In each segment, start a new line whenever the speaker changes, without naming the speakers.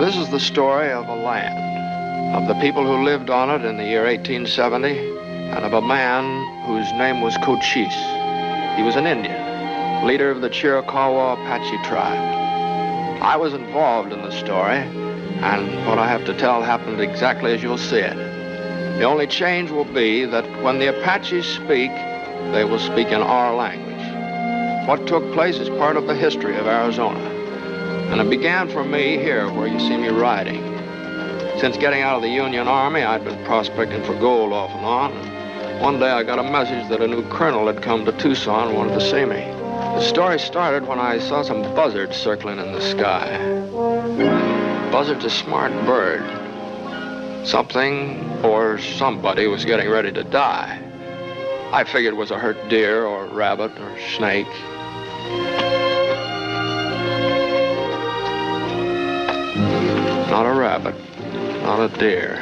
This is the story of a land, of the people who lived on it in the year 1870, and of a man whose name was Cochise. He was an Indian, leader of the Chiricahua Apache tribe. I was involved in the story, and what I have to tell happened exactly as you'll see it. The only change will be that when the Apaches speak, they will speak in our language. What took place is part of the history of Arizona. And it began for me here, where you see me riding. Since getting out of the Union Army, I'd been prospecting for gold off and on. And one day I got a message that a new colonel had come to Tucson and wanted to see me. The story started when I saw some buzzards circling in the sky. Buzzard's a smart bird. Something or somebody was getting ready to die. I figured it was a hurt deer or rabbit or snake. Not a rabbit, not a deer.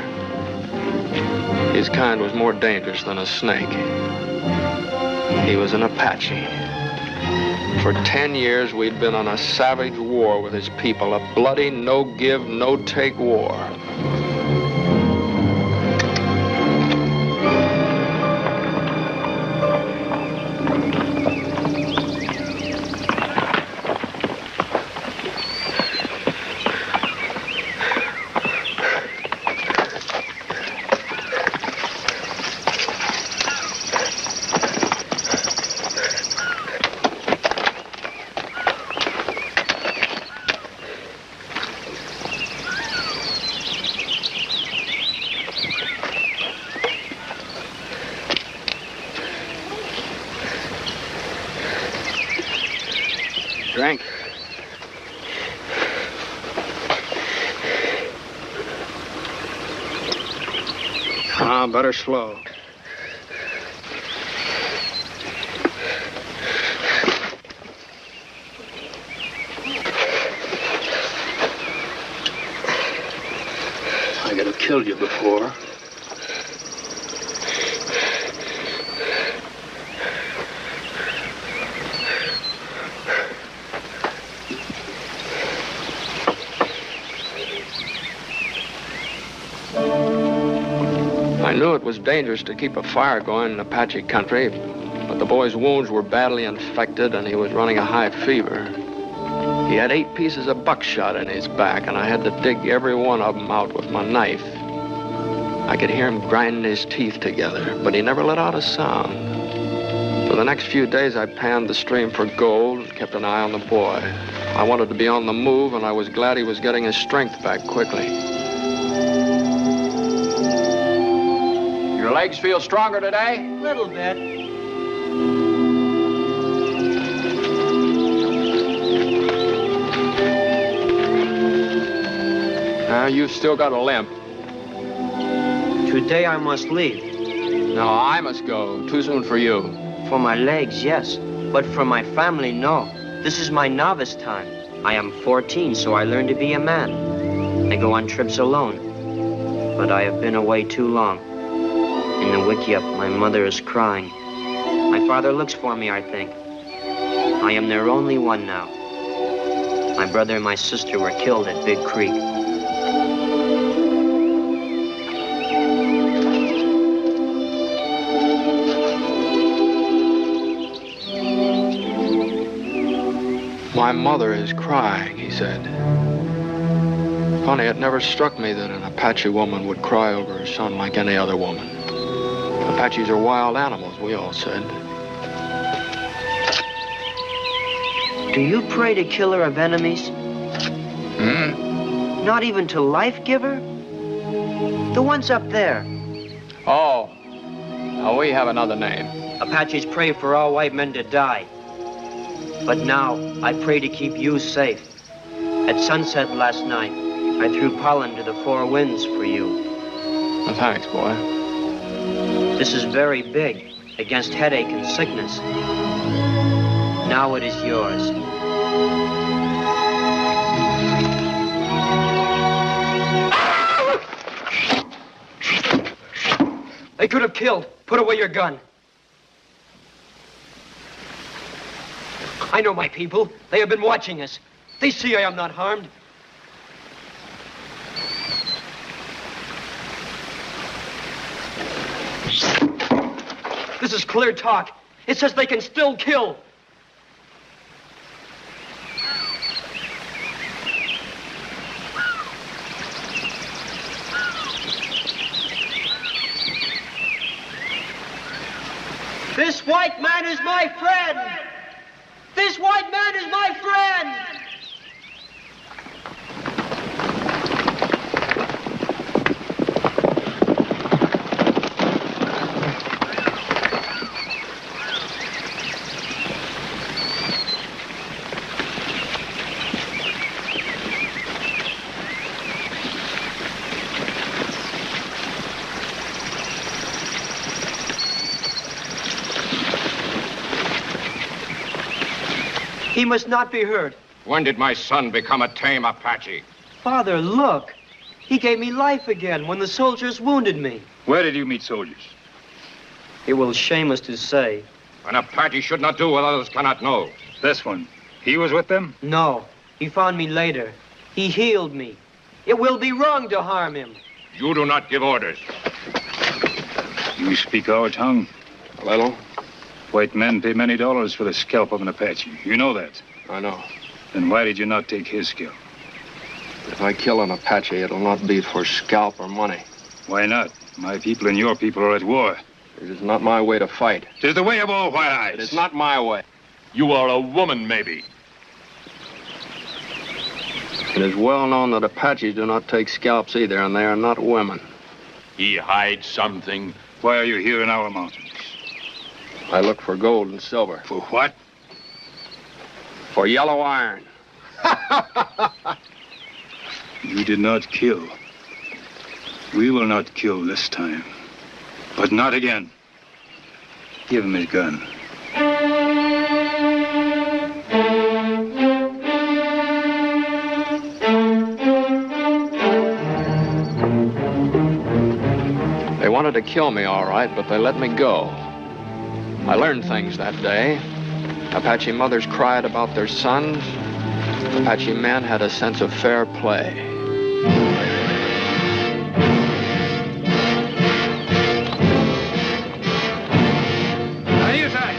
His kind was more dangerous than a snake. He was an Apache. For 10 years, we'd been on a savage war with his people, a bloody, no-give, no-take war. Drink. Better slow. I could have killed you before. I knew it was dangerous to keep a fire going in Apache country, but the boy's wounds were badly infected and he was running a high fever. He had 8 pieces of buckshot in his back, and I had to dig every one of them out with my knife. I could hear him grinding his teeth together, but he never let out a sound. For the next few days, I panned the stream for gold and kept an eye on the boy. I wanted to be on the move, and I was glad he was getting his strength back quickly. Your legs feel stronger today?
A little bit.
Now, you've still got a limp.
Today I must leave.
No, I must go. Too soon for you.
For my legs, yes. But for my family, no. This is my novice time. I am 14, so I learn to be a man. I go on trips alone. But I have been away too long. In the wickiup, my mother is crying. My father looks for me, I think. I am their only one now. My brother and my sister were killed at Big Creek.
My mother is crying, he said. Funny, it never struck me that an Apache woman would cry over her son like any other woman. Apaches are wild animals, we all said.
Do you pray to killer of enemies? Not even to Life Giver? The ones up there.
Oh, we have another name.
Apaches pray for all white men to die. But now, I pray to keep you safe. At sunset last night, I threw pollen to the 4 winds for you.
Well, thanks, boy.
This is very big, against headache and sickness. Now it is yours. They could have killed. Put away your gun. I know my people. They have been watching us. They see I am not harmed. This is clear talk. It says they can still kill. This white man is my friend. This white man is my friend. He must not be hurt.
When did my son become a tame Apache?
Father, look. He gave me life again when the soldiers wounded me.
Where did you meet soldiers?
It will shame us to say.
An Apache should not do what others cannot know.
This one, he was with them?
No, he found me later. He healed me. It will be wrong to harm him.
You do not give orders.
You speak our tongue?
A little.
White men pay many dollars for the scalp of an Apache. You know that.
I know.
Then why did you not take his scalp?
If I kill an Apache, it'll not be for scalp or money.
Why not? My people and your people are at war.
It is not my way to fight.
It is the way of all white eyes.
It is not my way.
You are a woman, maybe.
It is well known that Apaches do not take scalps either, and they are not women.
He hides something.
Why are you here in our mountains?
I look for gold and silver.
For what?
For yellow iron.
You did not kill. We will not kill this time. But not again. Give him his gun.
They wanted to kill me, all right, but they let me go. I learned things that day. Apache mothers cried about their sons. Apache men had a sense of fair play.
On your side.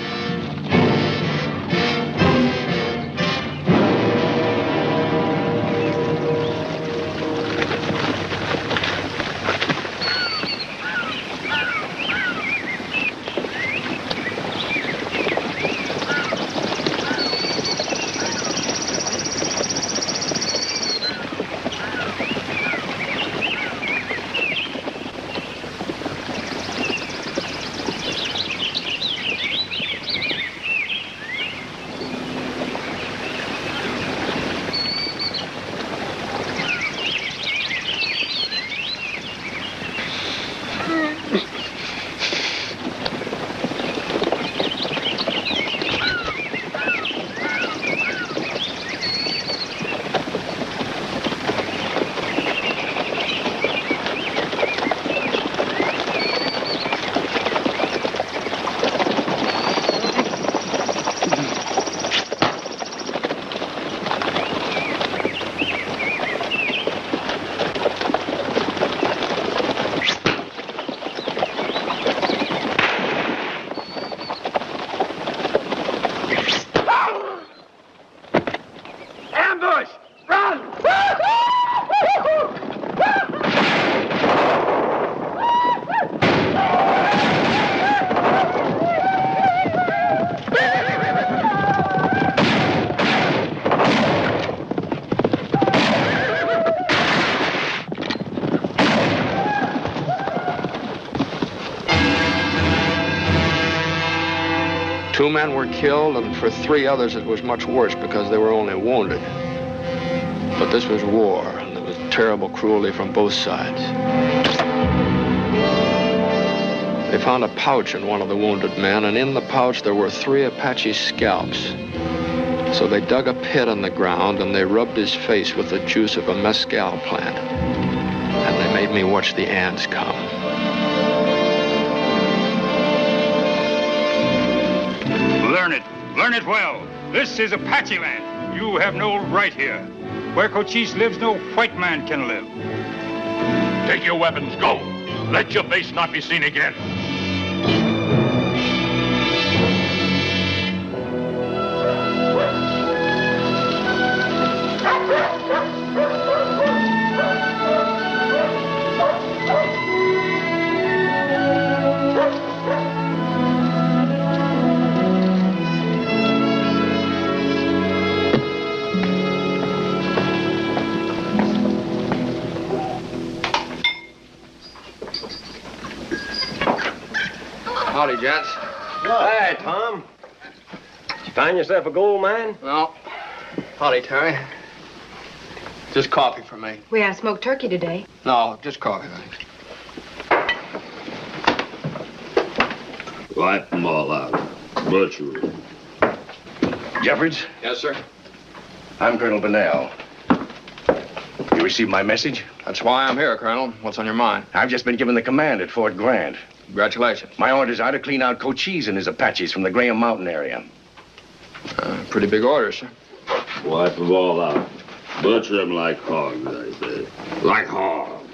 Two men were killed, and for three others it was much worse because they were only wounded. But this was war, and there was terrible cruelty from both sides. They found a pouch in one of the wounded men, and in the pouch there were 3 Apache scalps. So they dug a pit in the ground, and they rubbed his face with the juice of a mescal plant. And they made me watch the ants come.
Learn it well. This is Apache land. You have no right here. Where Cochise lives, no white man can live.
Take your weapons, go. Let your face not be seen again.
gents.
Hi, Tom. Did you find yourself a gold mine?
No. Howdy, Terry. Just coffee for me.
We had smoked turkey today.
No, just coffee, thanks.
Wipe them all out. Butcher 'em.
Jeffords,
Yes, sir.
I'm Colonel Bunnell. You received my message?
That's why I'm here, Colonel. What's on your mind?
I've just been given the command at Fort Grant.
Congratulations.
My orders are to clean out Cochise and his Apaches from the Graham Mountain area.
Pretty big order, sir.
Wipe them all out. Butcher them like hogs, I say. Like hogs.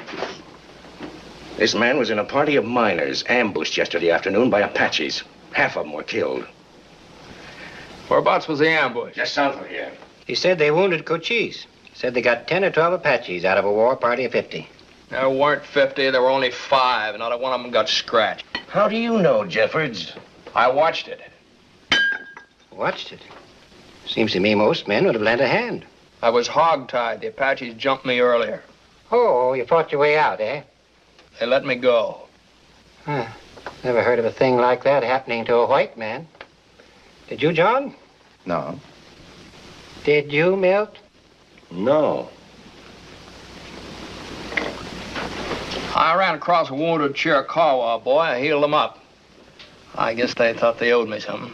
This man was in a party of miners ambushed yesterday afternoon by Apaches. Half of them were killed.
Whereabouts was the ambush?
Just south of here.
He said they wounded Cochise. Said they got 10 or 12 Apaches out of a war party of 50.
There weren't 50, there were only 5, and not one of them got scratched.
How do you know, Jeffords?
I watched it.
Watched it. Seems to me most men would have lent a hand.
I was hogtied. The Apaches jumped me earlier.
Oh, you fought your way out, eh?
They let me go.
Huh. Never heard of a thing like that happening to a white man. Did you, John?
No.
Did you, Milt?
No.
I ran across a wounded Chiricahua boy. I healed him up. I guess they thought they owed me something.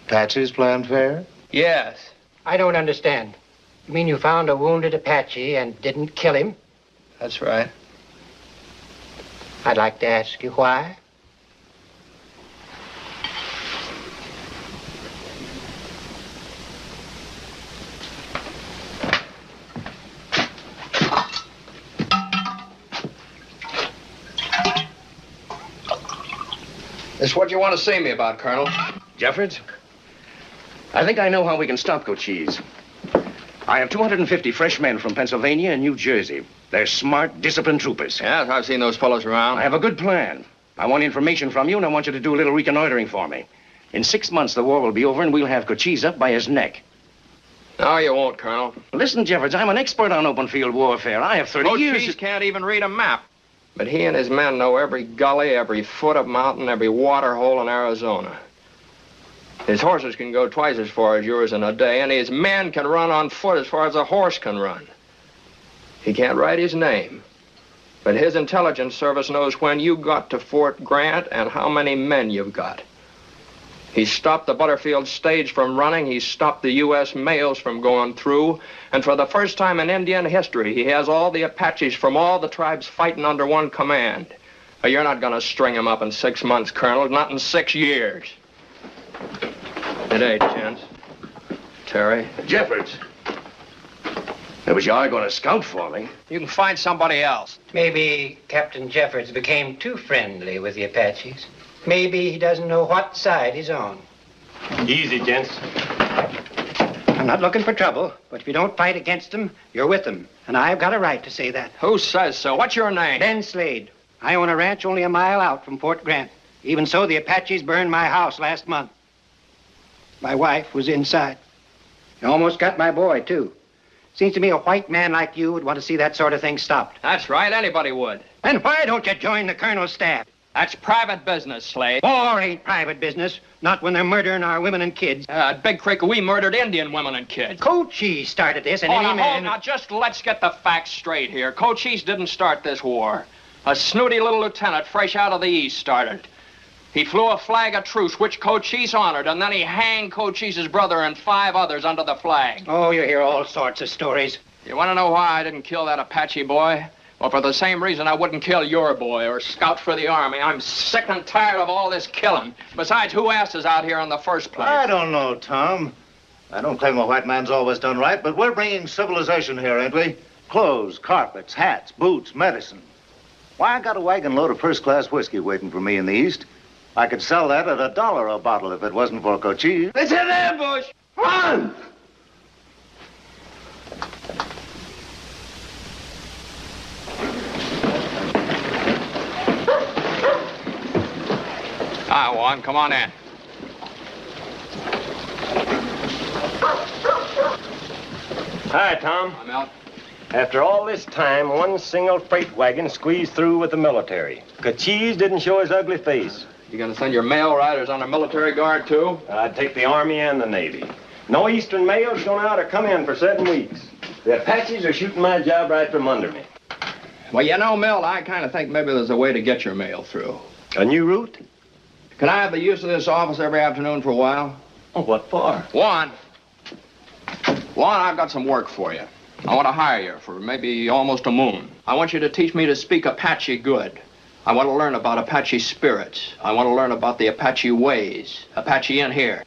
Apaches playing fair?
Yes.
I don't understand. You mean you found a wounded Apache and didn't kill him?
That's right.
I'd like to ask you why.
This is what you want to see me about, Colonel.
Jeffords? I think I know how we can stop Cochise. I have 250 fresh men from Pennsylvania and New Jersey. They're smart, disciplined troopers.
Yes, I've seen those fellows around.
I have a good plan. I want information from you, and I want you to do a little reconnoitering for me. In 6 months, the war will be over, and we'll have Cochise up by his neck.
No, you won't, Colonel.
Listen, Jeffords, I'm an expert on open field warfare. I have 30 years...
Cochise can't even read a map. But he and his men know every gully, every foot of mountain, every water hole in Arizona. His horses can go twice as far as yours in a day, and his men can run on foot as far as a horse can run. He can't write his name, but his intelligence service knows when you got to Fort Grant and how many men you've got. He stopped the Butterfield stage from running. He stopped the U.S. mails from going through. And for the first time in Indian history, he has all the Apaches from all the tribes fighting under one command. Now, you're not going to string him up in 6 months, Colonel, not in 6 years. Good day, gents. Terry.
Jeffords. But you are going to scout for me.
You can find somebody else.
Maybe Captain Jeffords became too friendly with the Apaches. Maybe he doesn't know what side he's on.
Easy, gents.
I'm not looking for trouble, but if you don't fight against them, you're with them. And I've got a right to say that.
Who says so? What's your name?
Ben Slade. I own a ranch only a mile out from Fort Grant. Even so, the Apaches burned my house last month. My wife was inside. They almost got my boy, too. Seems to me a white man like you would want to see that sort of thing stopped.
That's right, anybody would.
Then why don't you join the colonel's staff?
That's private business, Slade.
War ain't private business, not when they're murdering our women and kids.
At Big Creek, we murdered Indian women and kids.
Cochise started this, and any
Hold
man...
now, just let's get the facts straight here. Cochise didn't start this war. A snooty little lieutenant fresh out of the East started. He flew a flag of truce, which Cochise honored, and then he hanged Cochise's brother and 5 others under the flag.
Oh, you hear all sorts of stories.
You want to know why I didn't kill that Apache boy? Well, for the same reason I wouldn't kill your boy or scout for the Army. I'm sick and tired of all this killing. Besides, who asked us out here in the first place?
I don't know, Tom. I don't claim a white man's always done right, but we're bringing civilization here, ain't we? Clothes, carpets, hats, boots, medicine. Why, I got a wagon load of first-class whiskey waiting for me in the East. I could sell that at $1 a bottle if it wasn't for Cochise.
It's an ambush! Run! Hi, Juan. Come on in.
Hi, Tom.
I'm out.
After all this time, one single freight wagon squeezed through with the military. Cochise didn't show his ugly face.
You gonna send your mail riders on a military guard, too?
I'd take the Army and the Navy. No Eastern mail's going out or come in for 7 weeks. The Apaches are shooting my job right from under me.
Well, you know, Milt, I kind of think maybe there's a way to get your mail through.
A new route?
Can I have the use of this office every afternoon for a while?
Oh, what for?
One, I've got some work for you. I want to hire you for maybe almost a moon. I want you to teach me to speak Apache good. I want to learn about Apache spirits. I want to learn about the Apache ways. Apache in here.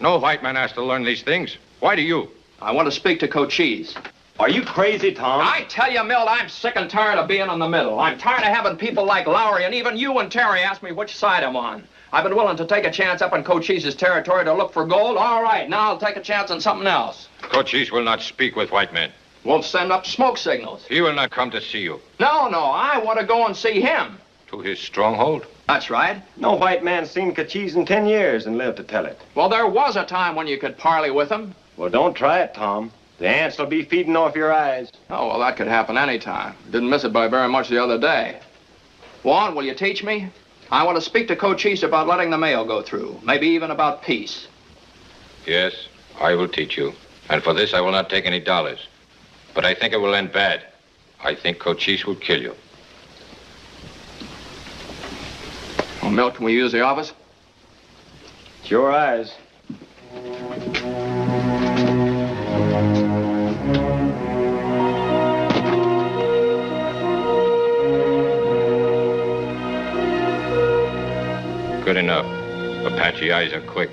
No white man has to learn these things. Why do you?
I want to speak to Cochise.
Are you crazy, Tom?
I tell you, Milt, I'm sick and tired of being in the middle. I'm tired of having people like Lowry and even you and Terry ask me which side I'm on. I've been willing to take a chance up in Cochise's territory to look for gold. All right, now I'll take a chance on something else.
Cochise will not speak with white men.
We'll send up smoke signals.
He will not come to see you.
No, I want to go and see him.
To his stronghold?
That's right.
No white man's seen Cochise in 10 years and lived to tell it.
Well, there was a time when you could parley with him.
Well, don't try it, Tom. The ants will be feeding off your eyes.
Oh, well, that could happen any time. Didn't miss it by very much the other day. Juan, will you teach me? I want to speak to Cochise about letting the mail go through. Maybe even about peace.
Yes, I will teach you. And for this, I will not take any dollars. But I think it will end bad. I think Cochise will kill you.
Well, Milt, can we use the office?
It's your eyes.
Good enough. Apache eyes are quick.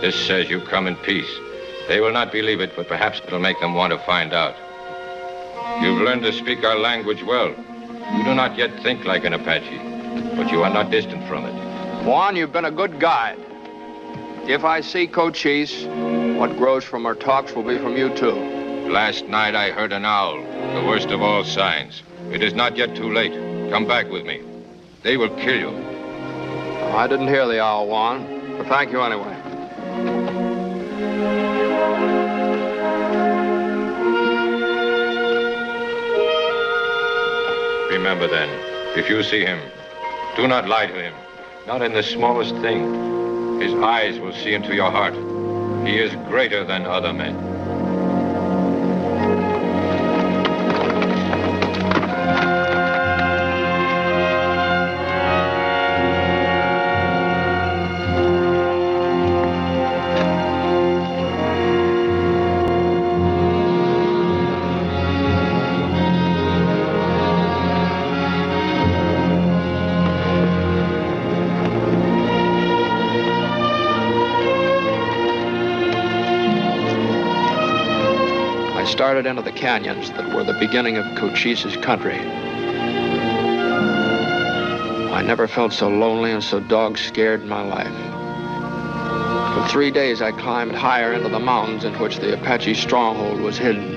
This says you come in peace. They will not believe it, but perhaps it'll make them want to find out. You've learned to speak our language well. You do not yet think like an Apache, but you are not distant from it.
Juan, you've been a good guide. If I see Cochise, what grows from our talks will be from you, too.
Last night I heard an owl, the worst of all signs. It is not yet too late. Come back with me. They will kill you.
I didn't hear the owl, Juan, but thank you anyway.
Remember then, if you see him, do not lie to him. Not in the smallest thing. His eyes will see into your heart. He is greater than other men.
Started into the canyons that were the beginning of Cochise's country. I never felt so lonely and so dog-scared in my life. For 3 days, I climbed higher into the mountains in which the Apache stronghold was hidden.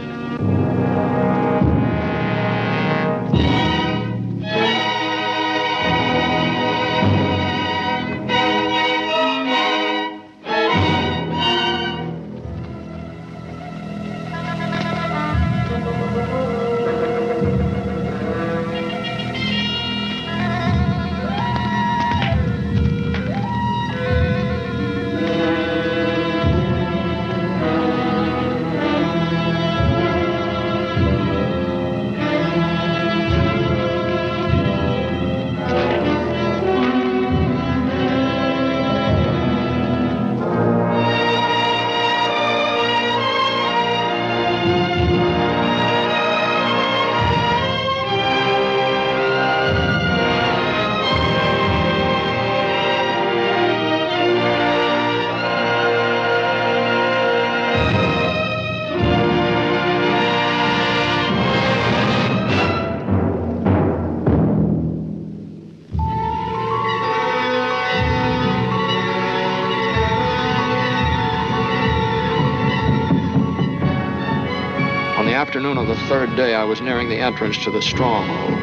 Afternoon of the third day, I was nearing the entrance to the stronghold.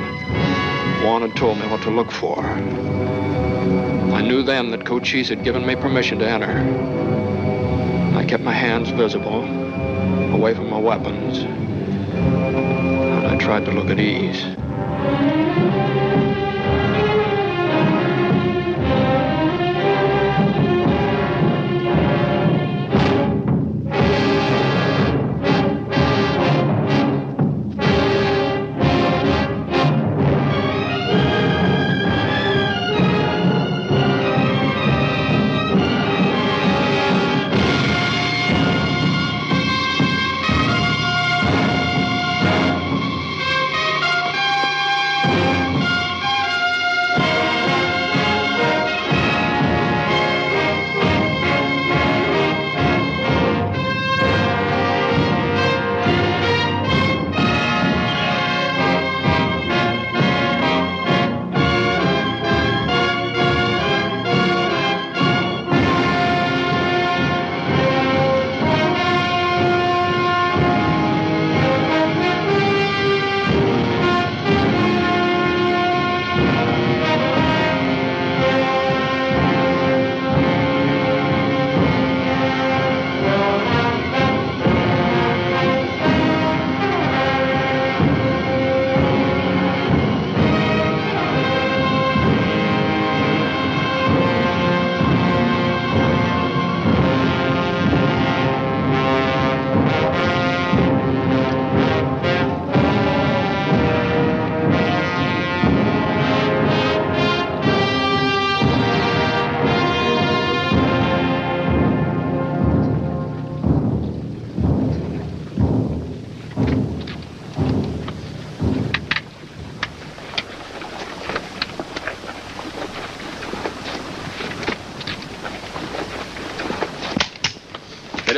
Juan had told me what to look for. I knew then that Cochise had given me permission to enter. I kept my hands visible, away from my weapons, and I tried to look at ease.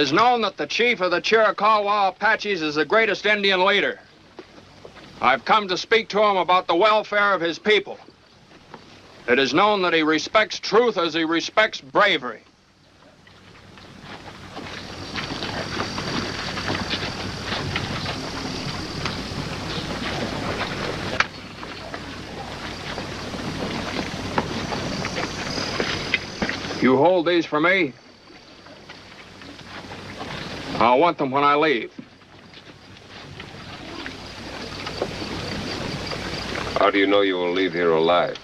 is known that the chief of the Chiricahua Apaches is the greatest Indian leader. I've come to speak to him about the welfare of his people. It is known that he respects truth as he respects bravery. You hold these for me? I'll want them when I leave.
How do you know you will leave here alive?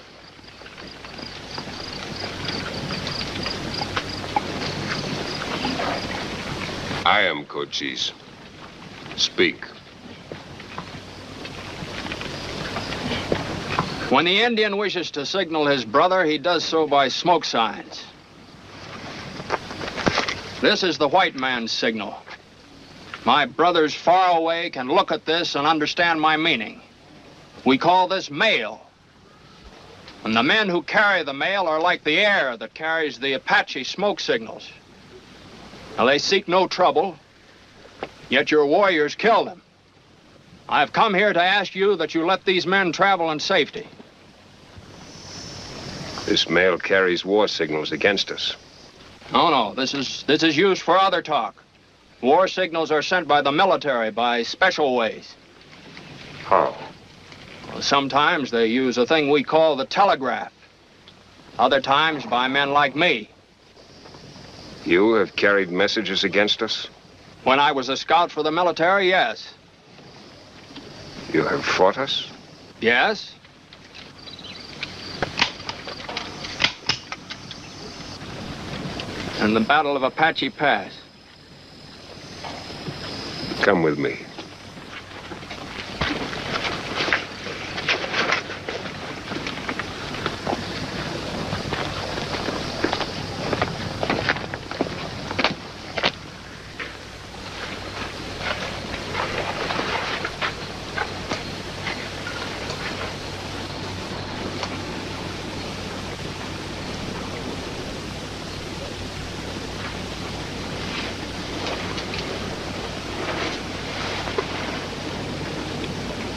I am Cochise. Speak.
When the Indian wishes to signal his brother, he does so by smoke signs. This is the white man's signal. My brothers far away can look at this and understand my meaning. We call this mail. And the men who carry the mail are like the air that carries the Apache smoke signals. Now, they seek no trouble, yet your warriors kill them. I've come here to ask you that you let these men travel in safety.
This mail carries war signals against us.
No, this is used for other talk. War signals are sent by the military by special ways.
How?
Well, sometimes they use a thing we call the telegraph. Other times by men like me.
You have carried messages against us?
When I was a scout for the military, yes.
You have fought us?
Yes. In the Battle of Apache Pass.
Come with me.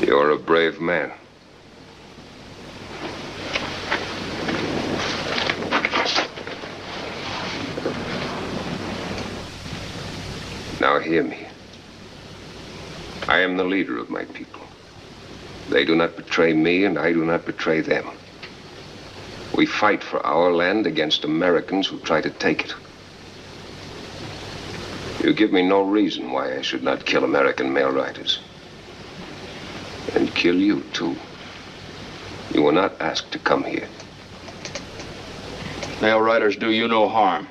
You're a brave man. Now hear me. I am the leader of my people. They do not betray me, and I do not betray them. We fight for our land against Americans who try to take it. You give me no reason why I should not kill American mail riders. And kill you, too. You were not asked to come here.
Mail riders do you no harm.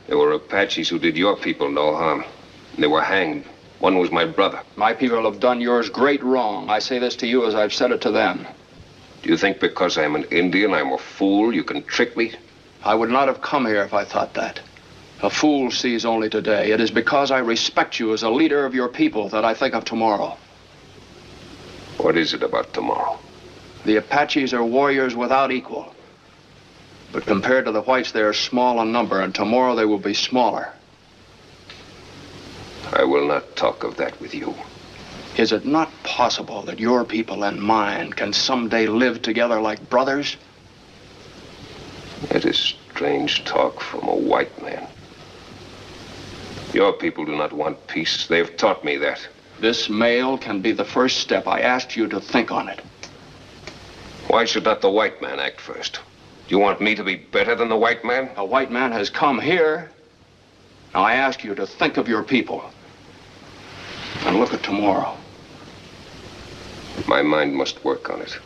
There were Apaches who did your people no harm. And they were hanged. One was my brother.
My people have done yours great wrong. I say this to you as I've said it to them.
Do you think because I'm an Indian, I'm a fool, you can trick me?
I would not have come here if I thought that. A fool sees only today. It is because I respect you as a leader of your people that I think of tomorrow.
What is it about tomorrow?
The Apaches are warriors without equal. But compared to the whites, they are small in number, and tomorrow they will be smaller.
I will not talk of that with you.
Is it not possible that your people and mine can someday live together like brothers?
It is strange talk from a white man. Your people do not want peace. They've taught me that.
This mail can be the first step. I asked you to think on it.
Why should not the white man act first? Do you want me to be better than the white man?
A white man has come here. Now I ask you to think of your people. And look at tomorrow.
My mind must work on it.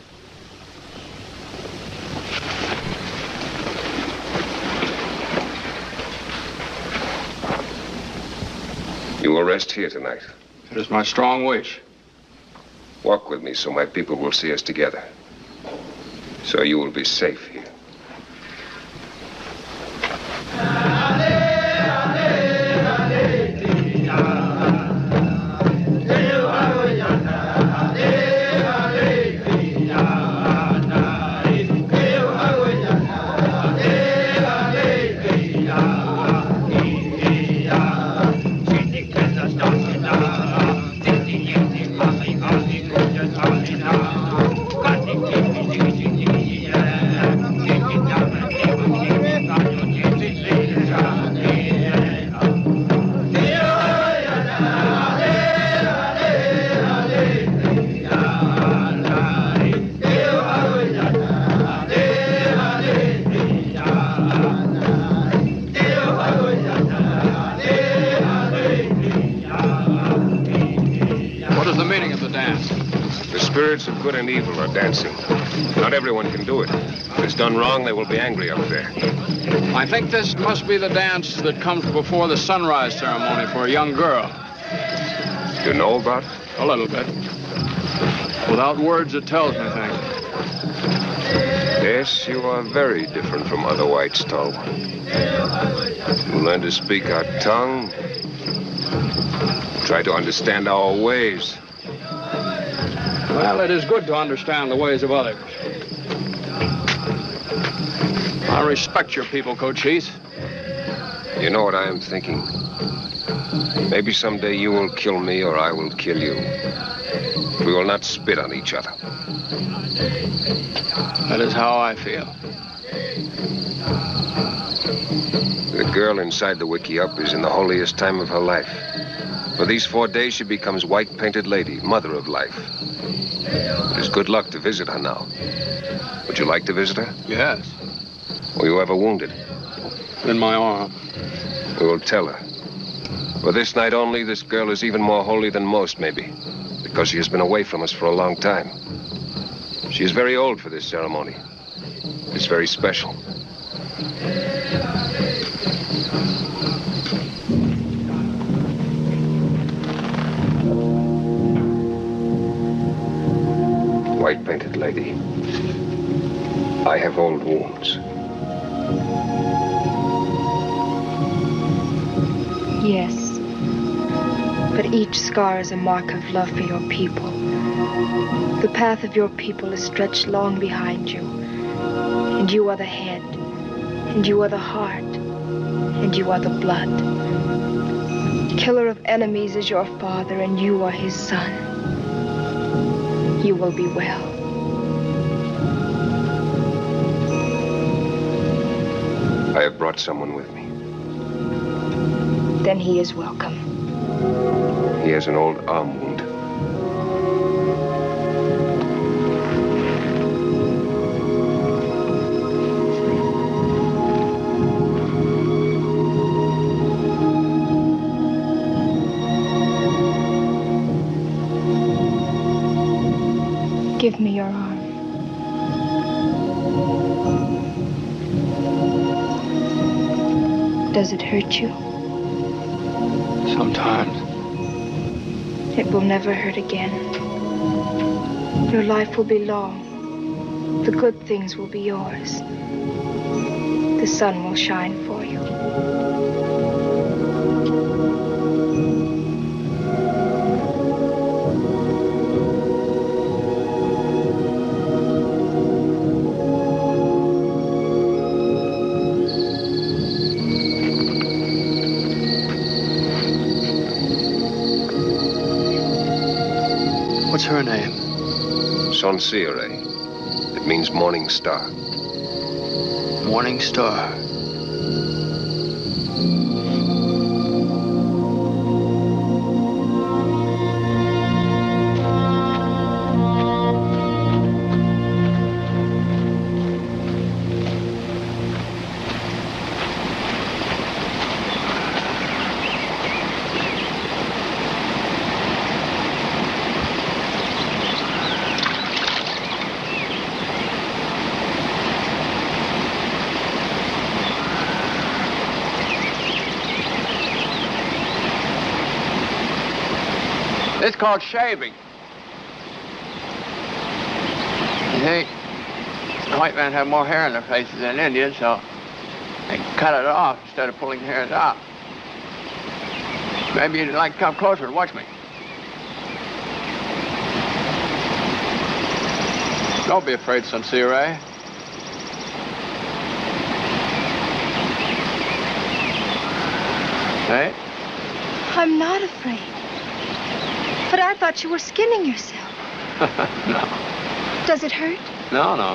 You will rest here tonight.
It is my strong wish.
Walk with me so my people will see us together. So you will be safe here.
spirits of good and evil are dancing. Not everyone can do it. If it's done wrong, they will be angry up there.
I think this must be the dance that comes before the sunrise ceremony for a young girl.
You know about it?
A little bit. Without words, it tells me things.
Yes, you are very different from other whites, Tall One. You learn to speak our tongue. Try to understand our ways.
Well, it is good to understand the ways of others. I respect your people, Cochise.
You know what I am thinking? Maybe someday you will kill me or I will kill you. We will not spit on each other.
That is how I feel.
The girl inside the wiki-up is in the holiest time of her life. For these 4 days, she becomes white-painted lady, mother of life. It is good luck to visit her now. Would you like to visit her?
Yes.
Were you ever wounded?
In my arm.
We will tell her. For this night only, this girl is even more holy than most, maybe. Because she has been away from us for a long time. She is very old for this ceremony. It's very special. White-painted lady. I have old wounds.
Yes. But each scar is a mark of love for your people. The path of your people is stretched long behind you. And you are the head. And you are the heart. And you are the blood. Killer of enemies is your father, and you are his son. You will be well.
I have brought someone with me.
Then he is welcome.
He has an old arm wound.
Give me your arm. Does it hurt you?
Sometimes.
It will never hurt again. Your life will be long. The good things will be yours. The sun will shine for you.
What's her name?
Sonsire. It means morning star.
Morning Star. It's called shaving. You see, the white men have more hair in their faces than Indians, so they cut it off instead of pulling the hairs out. Maybe you'd like to come closer and watch me. Don't be afraid, Sonsire. Hey?
I'm not afraid. But I thought you were skinning yourself.
No.
Does it hurt?
No, no.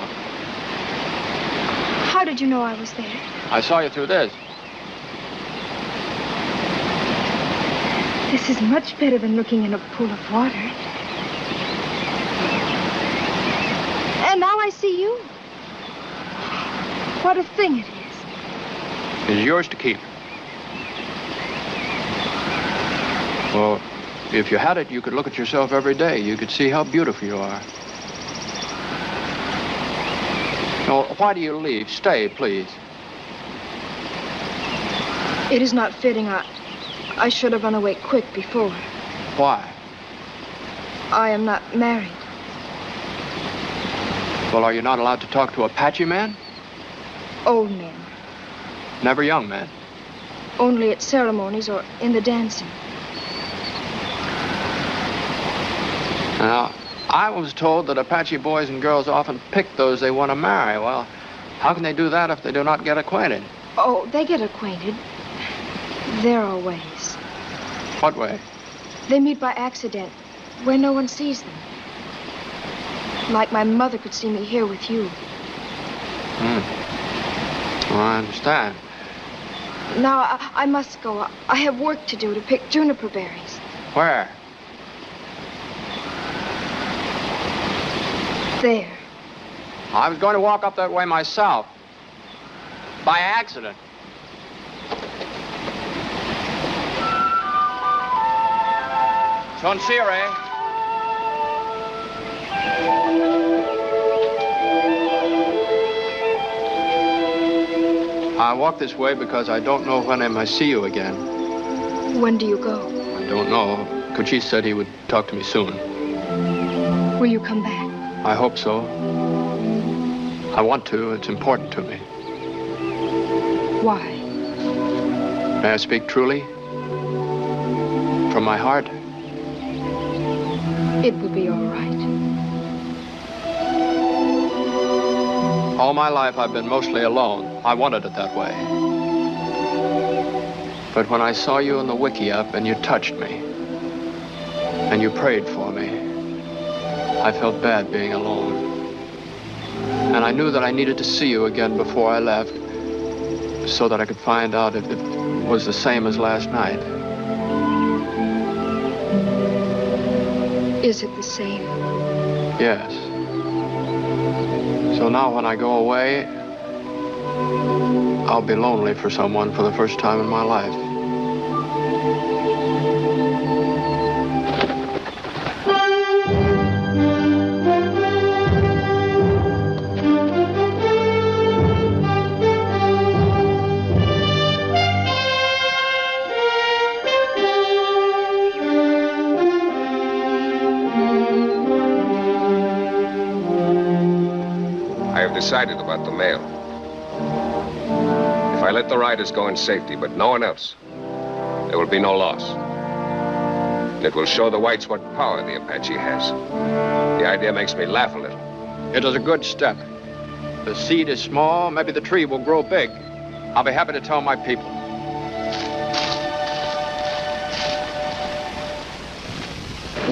How did you know I was there?
I saw you through this.
This is much better than looking in a pool of water. And now I see you. What a thing it is.
It's yours to keep. Well, If you had it, you could look at yourself every day. You could see how beautiful you are. No, why do you leave? Stay, please.
It is not fitting. I should have run away quick before.
Why?
I am not married.
Well, are you not allowed to talk to Apache men?
Old men.
Never young men?
Only at ceremonies or in the dancing.
Now, I was told that Apache boys and girls often pick those they want to marry. Well, how can they do that if they do not get acquainted?
Oh, they get acquainted. There are ways.
What way?
They meet by accident, where no one sees them. Like my mother could see me here with you.
Well, I understand.
Now, I must go. I have work to do to pick juniper berries.
Where?
There.
I was going to walk up that way myself. By accident. Sonsire. I walk this way because I don't know when I may see you again.
When do you go?
I don't know. Cochise said he would talk to me soon.
Will you come back?
I hope so. I want to. It's important to me.
Why?
May I speak truly? From my heart?
It will be all right.
All my life, I've been mostly alone. I wanted it that way. But when I saw you in the wickiup and you touched me, and you prayed for me, I felt bad being alone. And I knew that I needed to see you again before I left, so that I could find out if it was the same as last night.
Is it the same?
Yes. So now when I go away, I'll be lonely for someone for the first time in my life.
Decided about the mail. If I let the riders go in safety, but no one else, there will be no loss. And it will show the whites what power the Apache has. The idea makes me laugh a little.
It is a good step. The seed is small, maybe the tree will grow big. I'll be happy to tell my people.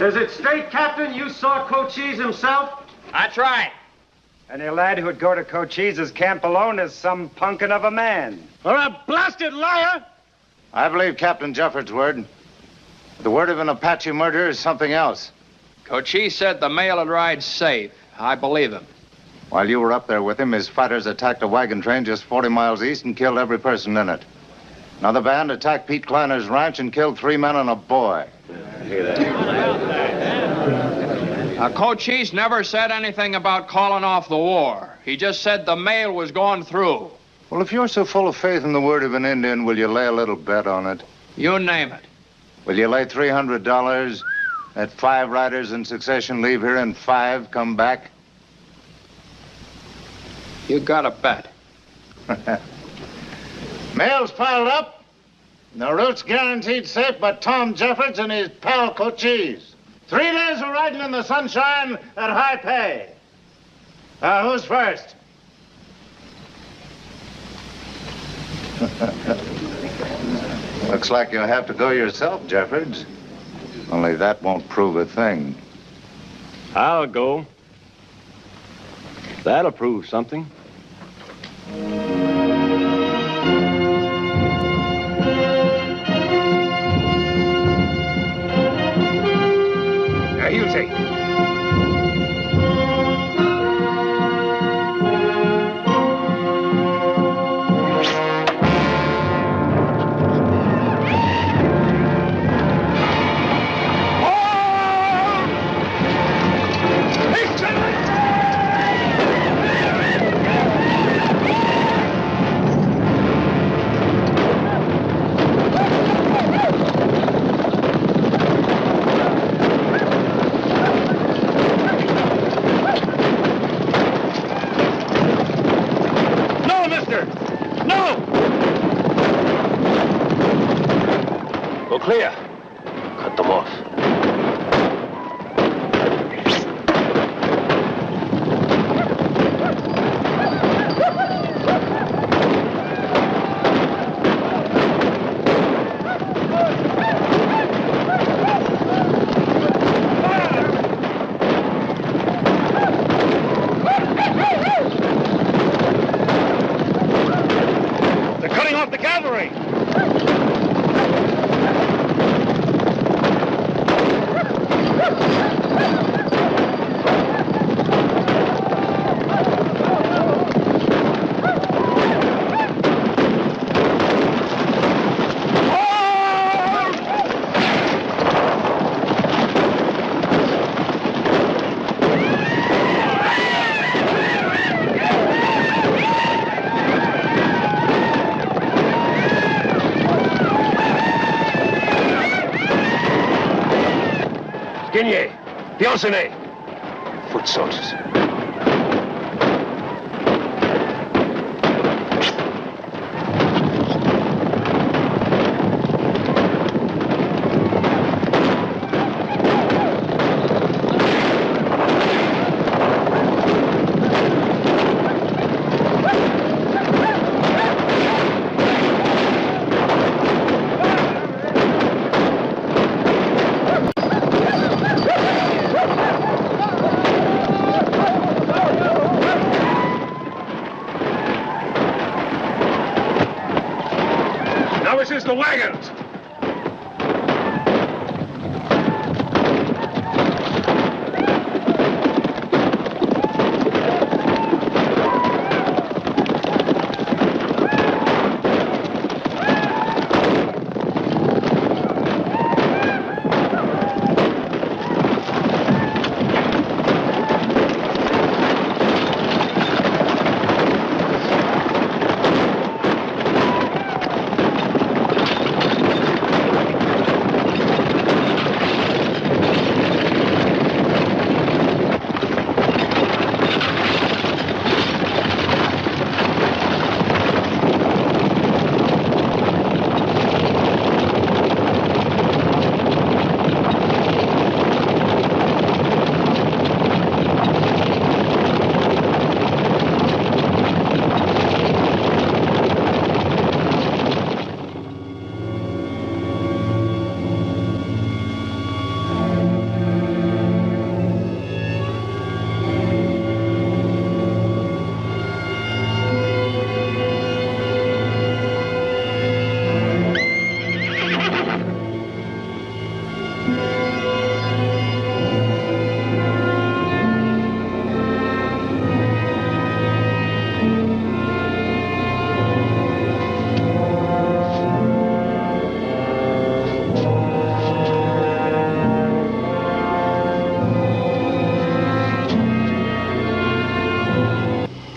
Is it straight, Captain? You saw Cochise himself?
That's right.
And a lad who'd go to Cochise's camp alone is some punkin of a man.
Or a blasted liar!
I believe Captain Jeffords' word. The word of an Apache murderer is something else.
Cochise said the mail would ride safe. I believe him.
While you were up there with him, his fighters attacked a wagon train just 40 miles east and killed every person in it. Another band attacked Pete Kleiner's ranch and killed 3 men and a boy.
Cochise never said anything about calling off the war. He just said the mail was going through.
Well, if you're so full of faith in the word of an Indian, will you lay a little bet on it?
You name it.
Will you lay $300 that 5 riders in succession leave here and 5 come back?
You got a bet.
Mail's piled up. The route's guaranteed safe by Tom Jeffords and his pal Cochise. 3 days of riding in the sunshine at high pay. Who's first? Looks like you'll have to go yourself, Jeffords. Only that won't prove a thing.
I'll go. That'll prove something.
He'll take. course.
They're cutting off the cavalry.
Guigné, Pioncenet. Foot soldiers.
Now this is the wagons.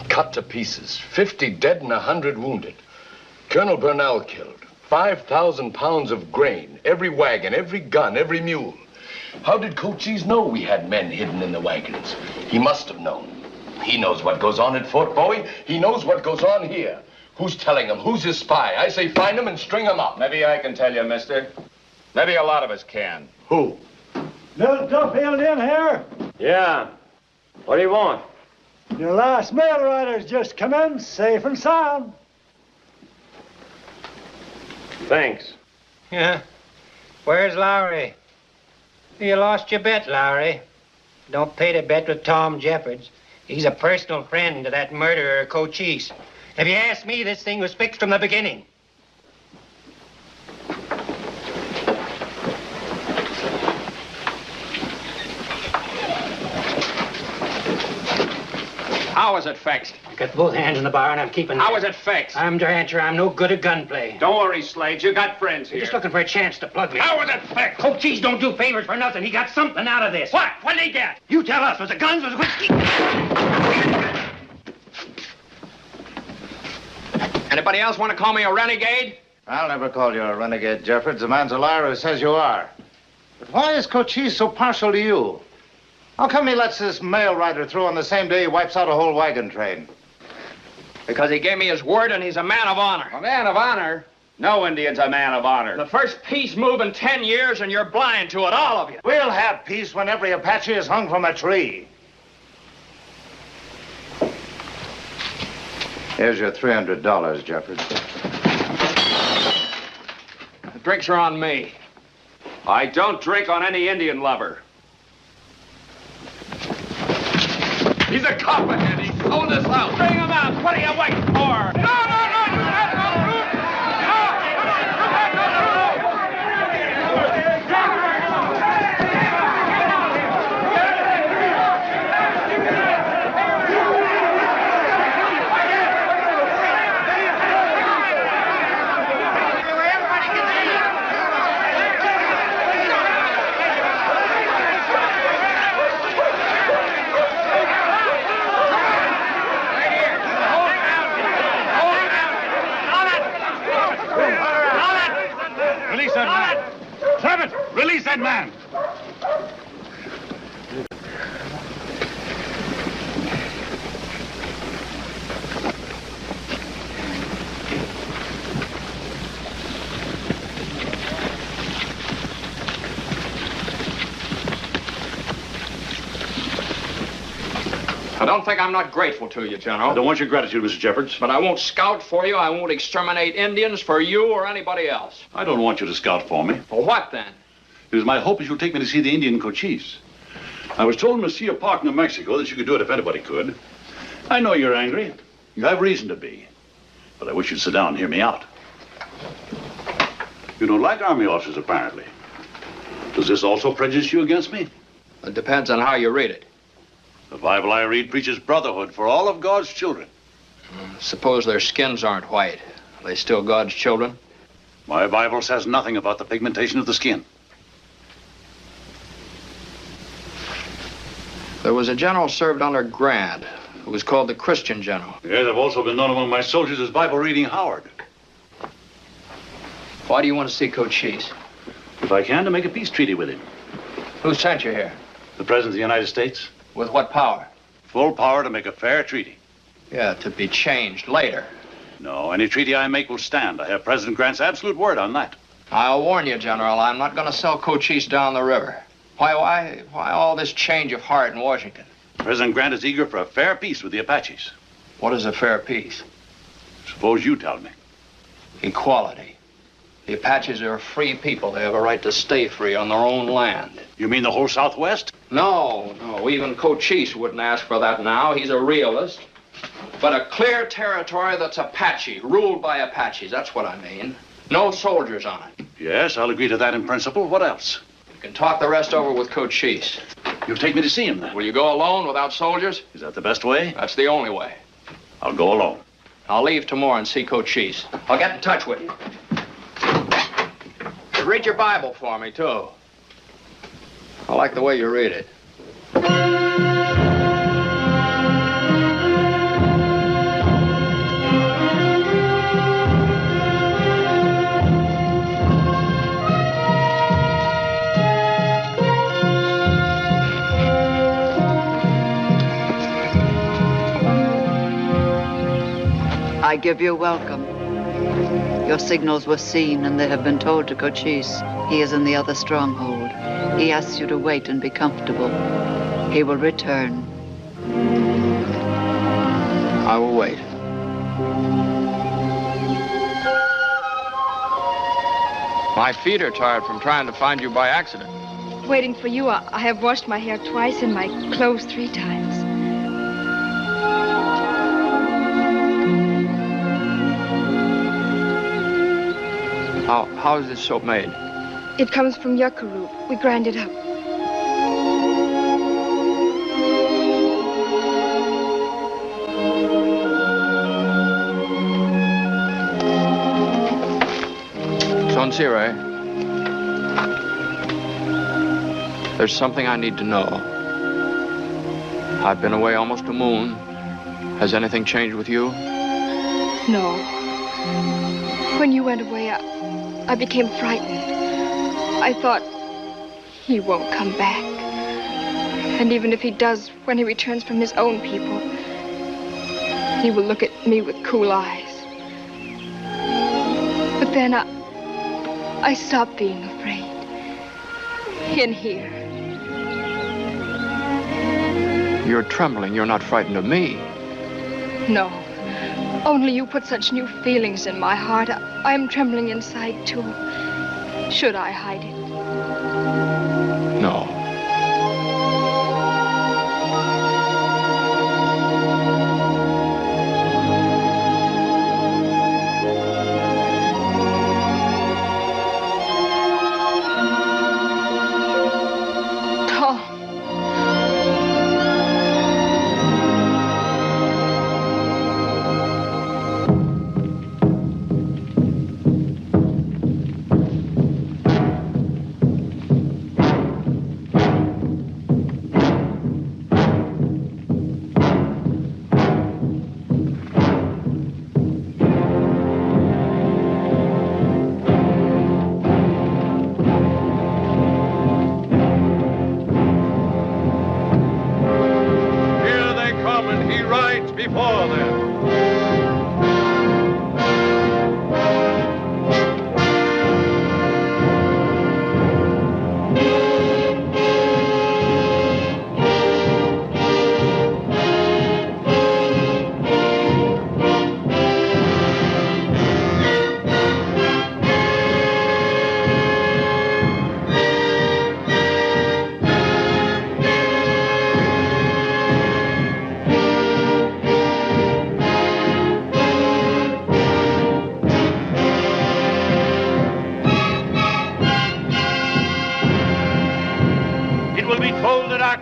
Cut to pieces, 50 dead and 100 wounded. Colonel Burnell killed, 5,000 pounds of grain, every wagon, every gun, every mule. How did Cochise know we had men hidden in the wagons? He must have known. He knows what goes on at Fort Bowie. He knows what goes on here. Who's telling him? Who's his spy? I say find him and string him up.
Maybe I can tell you, mister. Maybe a lot of us can.
Who?
Little Duffield in here?
Yeah. What do you want?
Your last mail rider's just come in, safe and sound.
Thanks.
Yeah. Where's Lowry? You lost your bet, Lowry. Don't pay the bet with Tom Jeffords. He's a personal friend to that murderer, Cochise. If you ask me, this thing was fixed from the beginning.
How was it fixed?
I got both hands in the bar and I'm keeping
How was it fixed?
I'm the rancher. I'm no good at gunplay.
Don't worry, Slade. You got friends here.
You're just looking for a chance to plug me.
How was it fixed?
Cochise don't do favors for nothing. He got something out of this.
What? What did he get?
You tell us. Was it guns? Was it whiskey?
Anybody else want to call me a renegade?
I'll never call you a renegade, Jeffords. The man's a liar who says you are. But why is Cochise so partial to you? How come he lets this mail rider through on the same day he wipes out a whole wagon train?
Because he gave me his word and he's a man of honor.
A man of honor?
No Indian's a man of honor.
The first peace move in 10 years, and you're blind to it, all of you.
We'll have peace when every Apache is hung from a tree. Here's your $300, Jeffords.
The drinks are on me.
I don't drink on any Indian lover.
He's a copperhead. He's sold us out. Bring him out. What are you waiting for? No, no, no. You have no room. No. Come back on the road.
Release that man! Travis, release that man!
I don't think I'm not grateful to you, General.
I don't want your gratitude, Mr. Jeffords.
But I won't scout for you. I won't exterminate Indians for you or anybody else.
I don't want you to scout for me.
For what, then?
It is my hope that you'll take me to see the Indian Cochise. I was told in Mesilla Park, New Mexico, that you could do it if anybody could. I know you're angry. You have reason to be. But I wish you'd sit down and hear me out. You don't like Army officers, apparently. Does this also prejudice you against me?
It depends on how you read it.
The Bible I read preaches brotherhood for all of God's children.
Suppose their skins aren't white. Are they still God's children?
My Bible says nothing about the pigmentation of the skin.
There was a general served under Grant who was called the Christian general.
Yes, I've also been known among my soldiers as Bible-reading Howard.
Why do you want to see Cochise?
If I can, to make a peace treaty with him.
Who sent you here?
The President of the United States.
With what power?
Full power to make a fair treaty.
Yeah, to be changed later.
No, any treaty I make will stand. I have President Grant's absolute word on that.
I'll warn you, General, I'm not going to sell Cochise down the river. Why all this change of heart in Washington?
President Grant is eager for a fair peace with the Apaches.
What is a fair peace?
Suppose you tell me.
Equality. The Apaches are a free people. They have a right to stay free on their own land.
You mean the whole Southwest?
No. Even Cochise wouldn't ask for that now. He's a realist. But a clear territory that's Apache, ruled by Apaches. That's what I mean. No soldiers on it.
Yes, I'll agree to that in principle. What else?
You can talk the rest over with Cochise.
You'll take me to see him, then?
Will you go alone without soldiers?
Is that the best way?
That's the only way.
I'll go alone.
I'll leave tomorrow and see Cochise. I'll get in touch with you. Read your Bible for me, too. I like the way you read it.
I give you welcome. Your signals were seen, and they have been told to Cochise. He is in the other stronghold. He asks you to wait and be comfortable. He will return.
I will wait. My feet are tired from trying to find you by accident.
Waiting for you, I have washed my hair twice and my clothes 3 times.
How is this soap made?
It comes from yucca root. We grind it up.
Sonsire, there's something I need to know. I've been away almost a moon. Has anything changed with you?
No. When you went away, I became frightened. I thought he won't come back. And even if he does, when he returns from his own people, he will look at me with cool eyes. But But then I stopped being afraid. In here.
You're trembling. You're not frightened of me.
No. Only you put such new feelings in my heart. I'm trembling inside, too. Should I hide it?
No.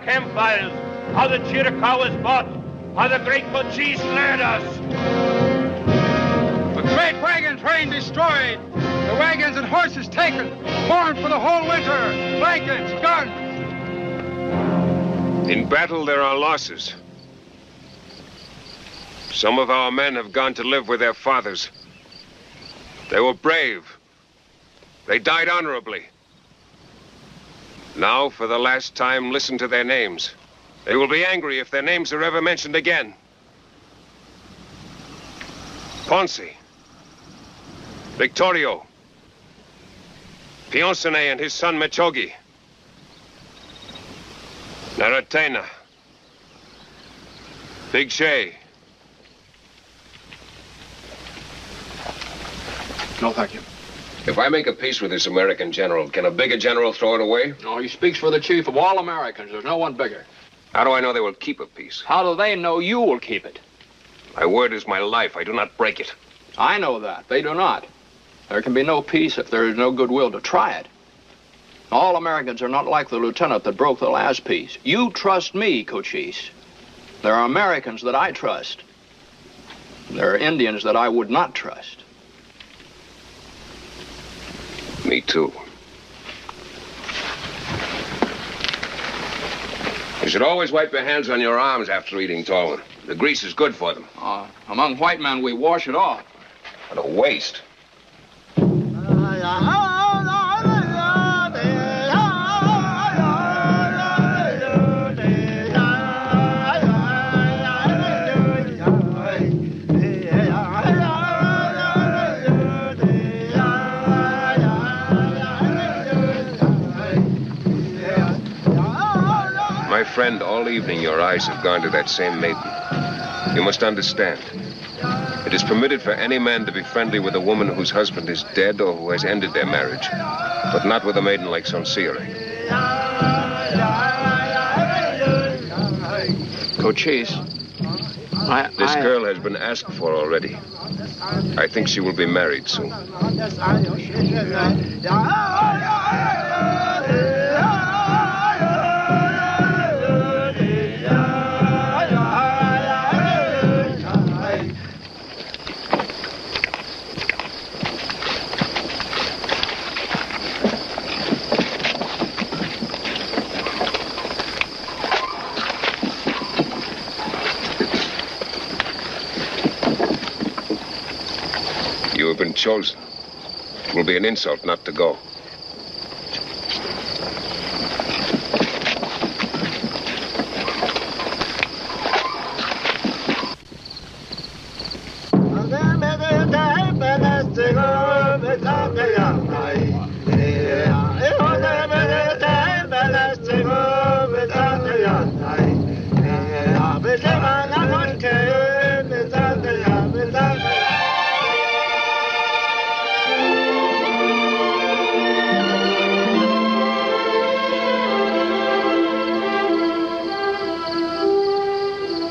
Campfires, how the Chiricahua was fought, how the great Cochise led us.
The great wagon train destroyed, the wagons and horses taken, corn for the whole winter, blankets, guns.
In battle, there are losses. Some of our men have gone to live with their fathers. They were brave. They died honorably. Now, for the last time, listen to their names. They will be angry if their names are ever mentioned again. Ponce, Victorio, Pionsone and his son Mechogi, Naratena, Big Shay.
No, thank you.
If I make a peace with this American general, can a bigger general throw it away?
No, he speaks for the chief of all Americans. There's no one bigger.
How do I know they will keep a peace?
How do they know you will keep it?
My word is my life. I do not break it.
I know that. They do not. There can be no peace if there is no goodwill to try it. All Americans are not like the lieutenant that broke the last peace. You trust me, Cochise. There are Americans that I trust. There are Indians that I would not trust.
Me too. You should always wipe your hands on your arms after eating tall. The grease is good for them.
Among white men, we wash it off.
What a waste. My friend, all evening your eyes have gone to that same maiden. You must understand. It is permitted for any man to be friendly with a woman whose husband is dead or who has ended their marriage, but not with a maiden like Sonsiere.
Cochise,
This girl has been asked for already. I think she will be married soon. You have been chosen. It will be an insult not to go.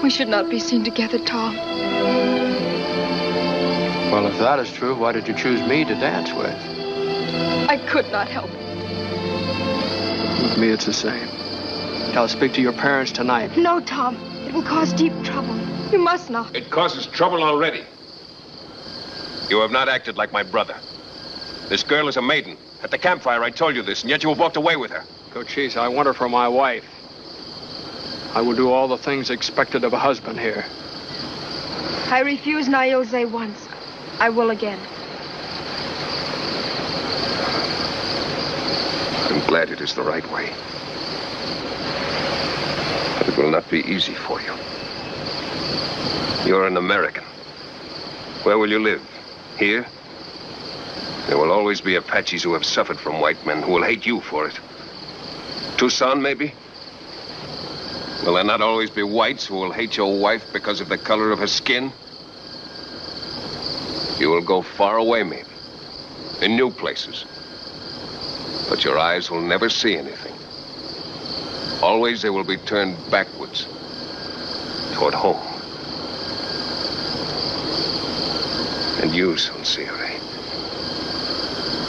We should not be seen together, Tom.
Well, if that is true, why did you choose me to dance with?
I could not help it.
With me, it's the same. I'll speak to your parents tonight.
No, Tom. It will cause deep trouble. You must not.
It causes trouble already. You have not acted like my brother. This girl is a maiden. At the campfire, I told you this, and yet you have walked away with her.
Cochise, I want her for my wife. I will do all the things expected of a husband here.
I refused Nailze once. I will again.
I'm glad it is the right way. But it will not be easy for you. You're an American. Where will you live? Here? There will always be Apaches who have suffered from white men who will hate you for it. Tucson, maybe? Will there not always be whites who will hate your wife because of the color of her skin? You will go far away, maybe. In new places. But your eyes will never see anything. Always they will be turned backwards. Toward home. And you, Sincere,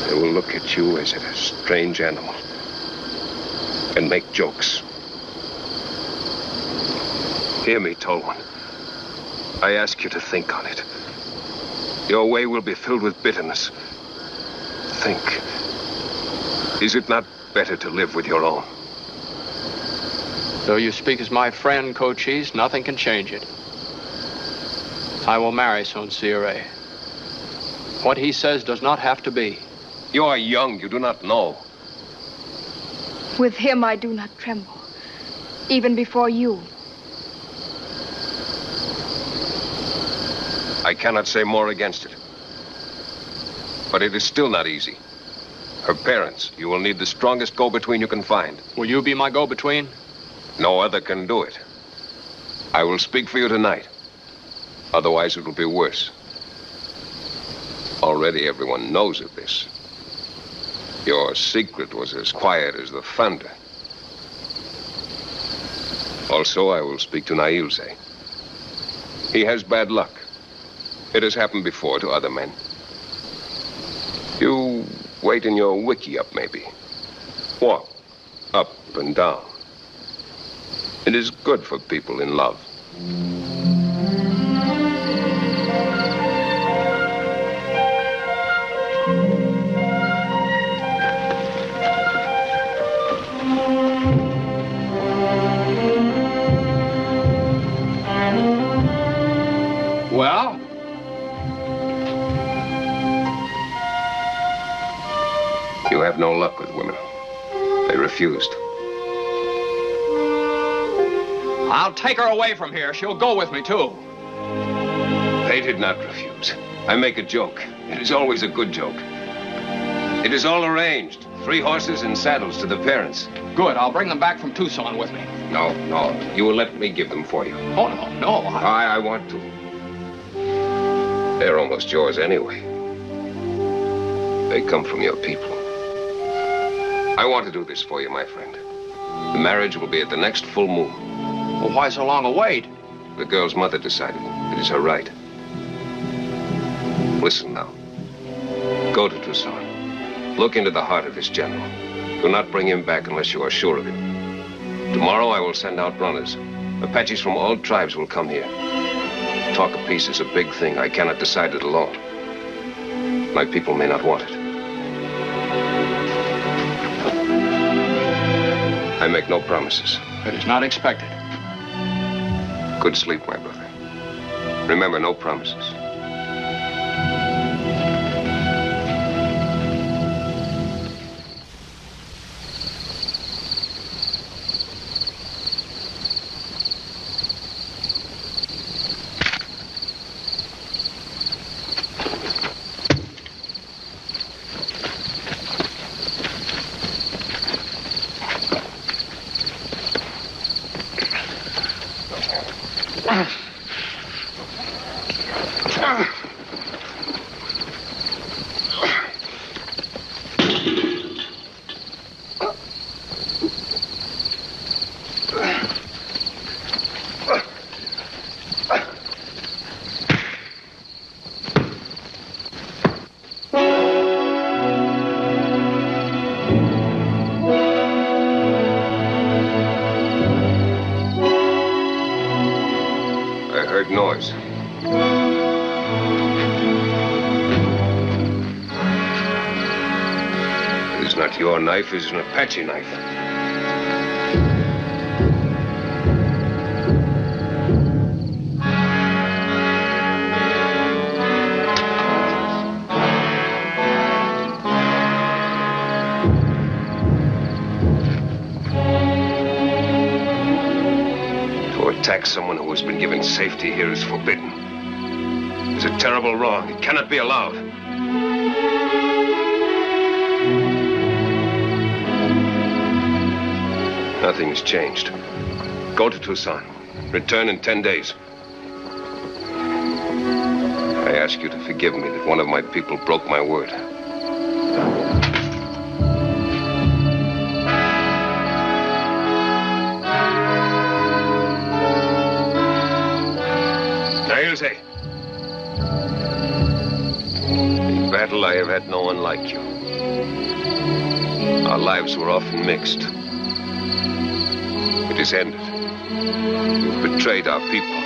they will look at you as at a strange animal. And make jokes. Hear me, Tall One. I ask you to think on it. Your way will be filled with bitterness. Think. Is it not better to live with your own?
Though you speak as my friend, Cochise, nothing can change it. I will marry Sincere. What he says does not have to be.
You are young. You do not know.
With him, I do not tremble. Even before you.
I cannot say more against it. But it is still not easy. Her parents, you will need the strongest go-between you can find.
Will you be my go-between?
No other can do it. I will speak for you tonight. Otherwise, it will be worse. Already everyone knows of this. Your secret was as quiet as the thunder. Also, I will speak to Nailze. He has bad luck. It has happened before to other men. You wait in your wiki up, maybe. Walk up and down. It is good for people in love.
Well?
You have no luck with women. They refused.
I'll take her away from here. She'll go with me, too.
They did not refuse. I make a joke. It is always a good joke. It is all arranged. 3 horses and saddles to the parents.
Good. I'll bring them back from Tucson with me.
No. You will let me give them for you.
Oh, no.
I want to. They're almost yours anyway. They come from your people. I want to do this for you, my friend. The marriage will be at the next full moon.
Well, why so long a wait?
The girl's mother decided. It is her right. Listen now. Go to Tucson. Look into the heart of this general. Do not bring him back unless you are sure of him. Tomorrow I will send out runners. Apaches from all tribes will come here. Talk of peace is a big thing. I cannot decide it alone. My people may not want it. I make no promises.
It is not expected.
Good sleep, my brother. Remember, no promises. make noise. It is not your knife, it is an Apache knife. Attack someone who has been given safety here is forbidden. It's a terrible wrong. It cannot be allowed. Nothing has changed. Go to Tucson. Return in 10 days. I ask you to forgive me that one of my people broke my word. In battle, I have had no one like you. Our lives were often mixed. It is ended. You've betrayed our people.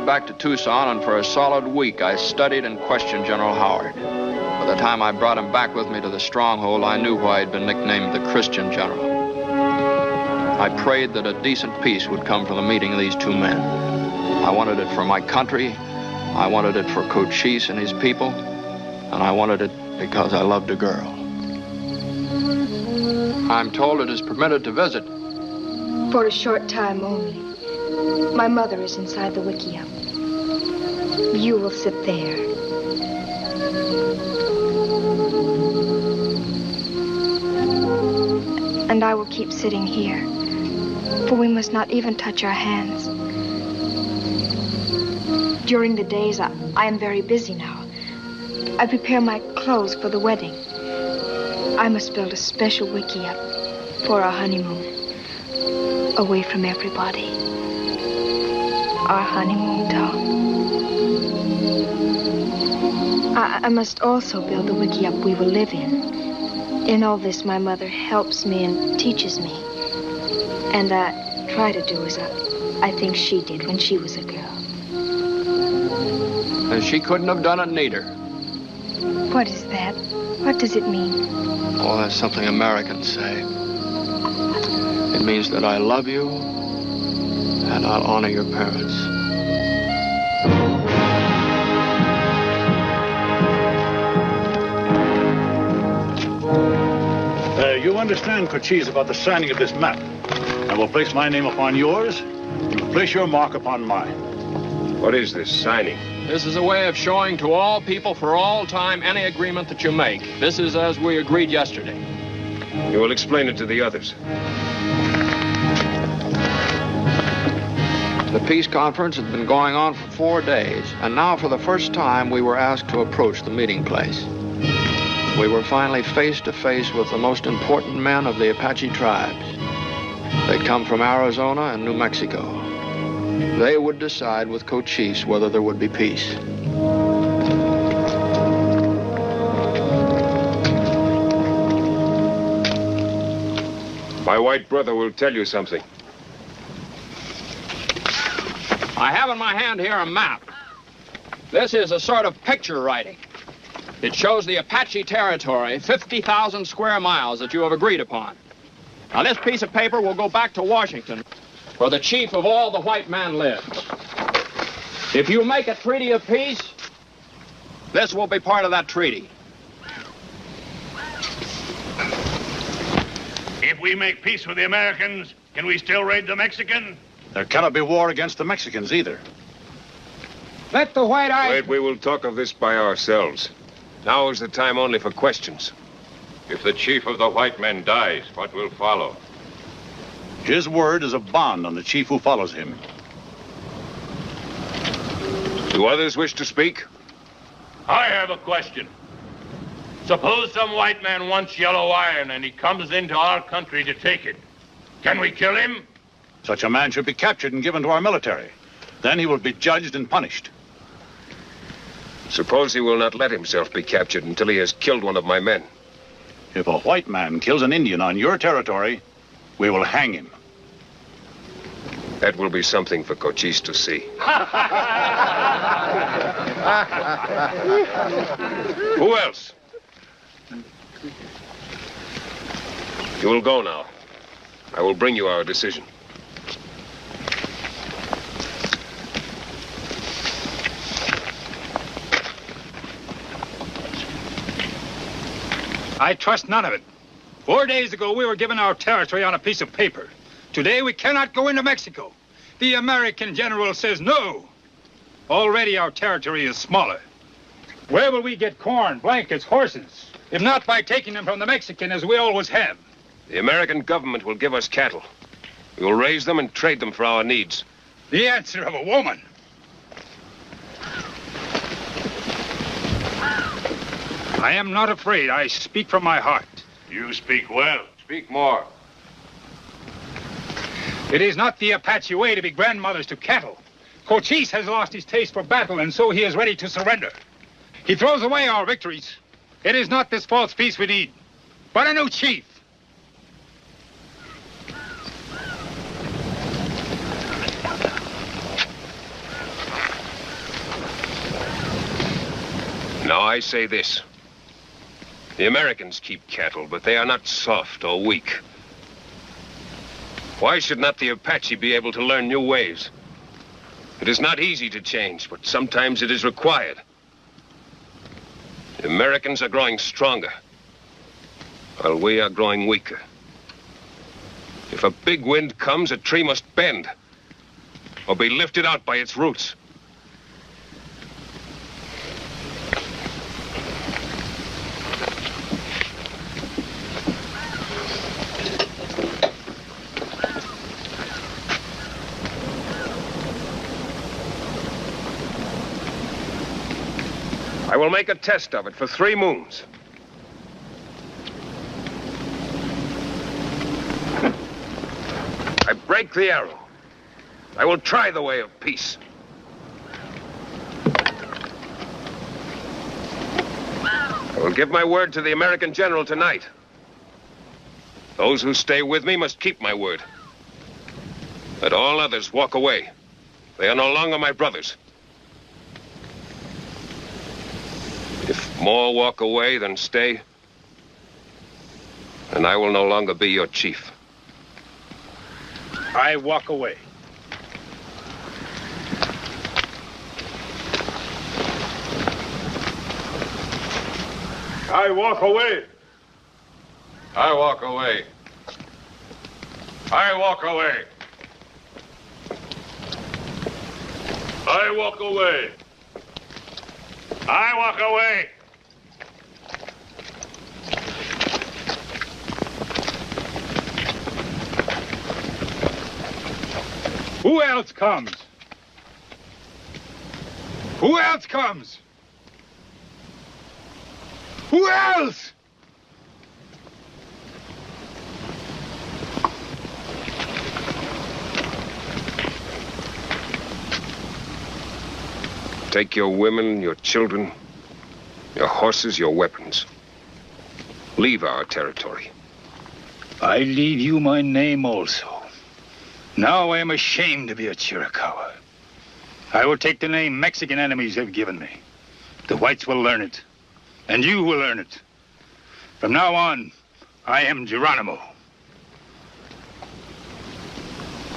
Back to Tucson, and for a solid week I studied and questioned General Howard. By the time I brought him back with me to the stronghold, I knew why he'd been nicknamed the Christian General. I prayed that a decent peace would come from the meeting of these two men. I wanted it for my country, I wanted it for Cochise and his people, and I wanted it because I loved a girl. I'm told it is permitted to visit.
For a short time only. My mother is inside the wickiup. You will sit there. And I will keep sitting here, for we must not even touch our hands. During the days, I am very busy now. I prepare my clothes for the wedding. I must build a special wickiup for our honeymoon, away from everybody. Our honeymoon, Tom. I must also build the wickiup we will live in. In all this, my mother helps me and teaches me. And I try to do as I think she did when she was a girl.
And she couldn't have done it neither.
What is that? What does it mean?
Oh, that's something Americans say. It means that I love you, and I'll honor your parents.
You understand, Cochise, about the signing of this map. I will place my name upon yours. You will place your mark upon mine.
What is this signing?
This is a way of showing to all people for all time any agreement that you make. This is as we agreed yesterday.
You will explain it to the others.
The peace conference had been going on for 4 days, and now for the first time we were asked to approach the meeting place. We were finally face to face with the most important men of the Apache tribes. They'd come from Arizona and New Mexico. They would decide with Cochise whether there would be peace.
My white brother will tell you something.
I have in my hand here a map. This is a sort of picture writing. It shows the Apache territory, 50,000 square miles that you have agreed upon. Now, this piece of paper will go back to Washington, where the chief of all the white men lives. If you make a treaty of peace, this will be part of that treaty.
If we make peace with the Americans, can we still raid the Mexican?
There cannot be war against the Mexicans either.
Let the white eye...
Wait, we will talk of this by ourselves. Now is the time only for questions.
If the chief of the white men dies, what will follow?
His word is a bond on the chief who follows him.
Do others wish to speak?
I have a question. Suppose some white man wants yellow iron and he comes into our country to take it.
Can we kill him?
Such a man should be captured and given to our military. Then he will be judged and punished.
Suppose he will not let himself be captured until he has killed one of my men.
If a white man kills an Indian on your territory, we will hang him.
That will be something for Cochise to see. Who else? You will go now. I will bring you our decision.
I trust none of it. 4 days ago, we were given our territory on a piece of paper. Today, we cannot go into Mexico. The American general says no. Already, our territory is smaller. Where will we get corn, blankets, horses? If not by taking them from the Mexican, as we always have.
The American government will give us cattle. We will raise them and trade them for our needs.
The answer of a woman. I am not afraid. I speak from my heart.
You speak well.
Speak more.
It is not the Apache way to be grandmothers to cattle. Cochise has lost his taste for battle, and so he is ready to surrender. He throws away our victories. It is not this false peace we need, but a new chief.
Now I say this. The Americans keep cattle, but they are not soft or weak. Why should not the Apache be able to learn new ways? It is not easy to change, but sometimes it is required. The Americans are growing stronger, while we are growing weaker. If a big wind comes, a tree must bend, or be lifted out by its roots. I will make a test of it for 3 moons. I break the arrow. I will try the way of peace. I will give my word to the American general tonight. Those who stay with me must keep my word. Let all others walk away. They are no longer my brothers. If more walk away than stay, then I will no longer be your chief.
I walk away.
I walk away. I walk away. I walk away. I walk away. I walk away.
Who else comes? Who else comes? Who else?
Take your women, your children, your horses, your weapons. Leave our territory.
I leave you my name also. Now I am ashamed to be a Chiricahua. I will take the name Mexican enemies have given me. The whites will learn it, and you will learn it. From now on, I am Geronimo.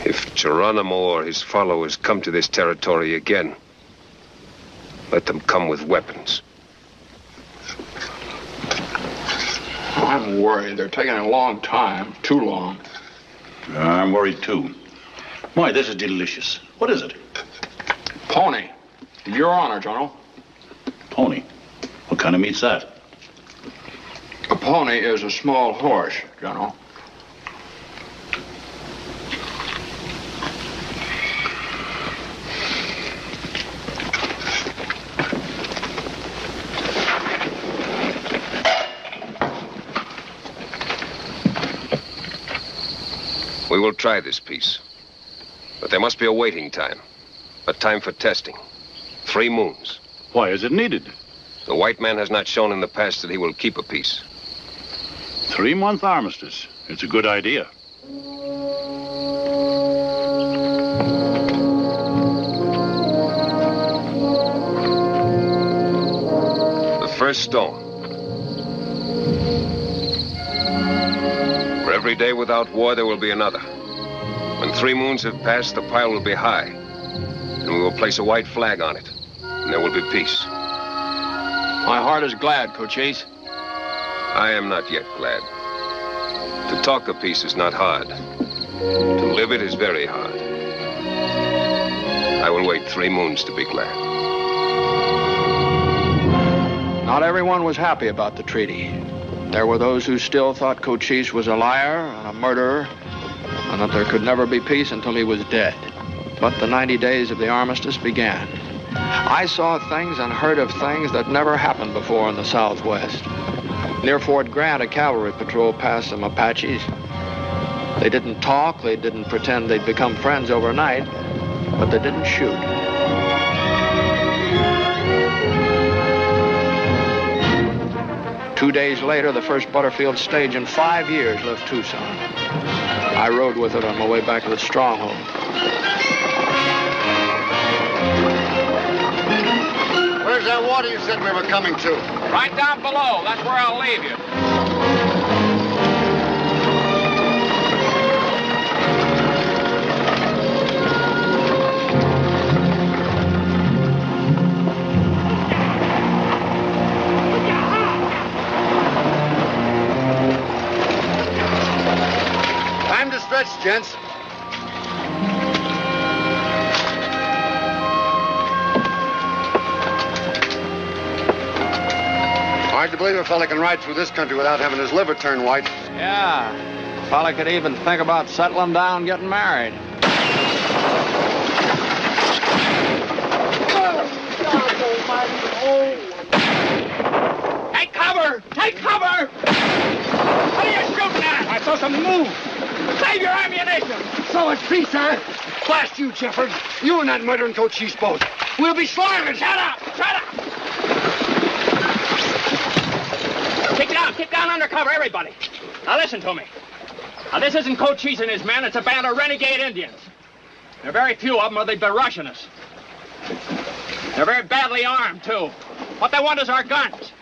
If Geronimo or his followers come to this territory again, let them come with weapons.
I'm worried. They're taking a long time. Too long.
I'm worried, too. Why, this is delicious. What is it?
Pony. Your Honor, General.
Pony? What kind of meat's that?
A pony is a small horse, General.
We will try this peace. But there must be a waiting time. A time for testing. 3 moons.
Why is it needed?
The white man has not shown in the past that he will keep a peace.
3-month armistice. It's a good idea.
The first stone. For every day without war, there will be another. When 3 moons have passed, the pile will be high. And we will place a white flag on it. And there will be peace.
My heart is glad, Cochise.
I am not yet glad. To talk of peace is not hard. To live it is very hard. I will wait 3 moons to be glad.
Not everyone was happy about the treaty. There were those who still thought Cochise was a liar and a murderer, and that there could never be peace until he was dead. But the 90 days of the armistice began. I saw things and heard of things that never happened before in the Southwest. Near Fort Grant, a cavalry patrol passed some Apaches. They didn't talk, they didn't pretend they'd become friends overnight, but they didn't shoot. Two days later, the first Butterfield stage in 5 years left Tucson. I rode with it on my way back to the stronghold.
Where's that water you said we were coming to?
Right down below. That's where I'll leave you.
Time to stretch, gents. Hard to believe a fella can ride through this country without having his liver turned white.
Yeah, a fella could even think about settling down, getting married.
Take cover! Take cover! What are you shooting at? I saw something move. Save your ammunition!
So it's peace, huh? Blast you, Jeffords. You and that murdering Cochise both. We'll be slaughtered.
Shut up! Shut up! Keep down under cover, everybody. Now listen to me. Now this isn't Cochise and his men, it's a band of renegade Indians. There are very few of them or they'd be rushing us. They're very badly armed, too. What they want is our guns.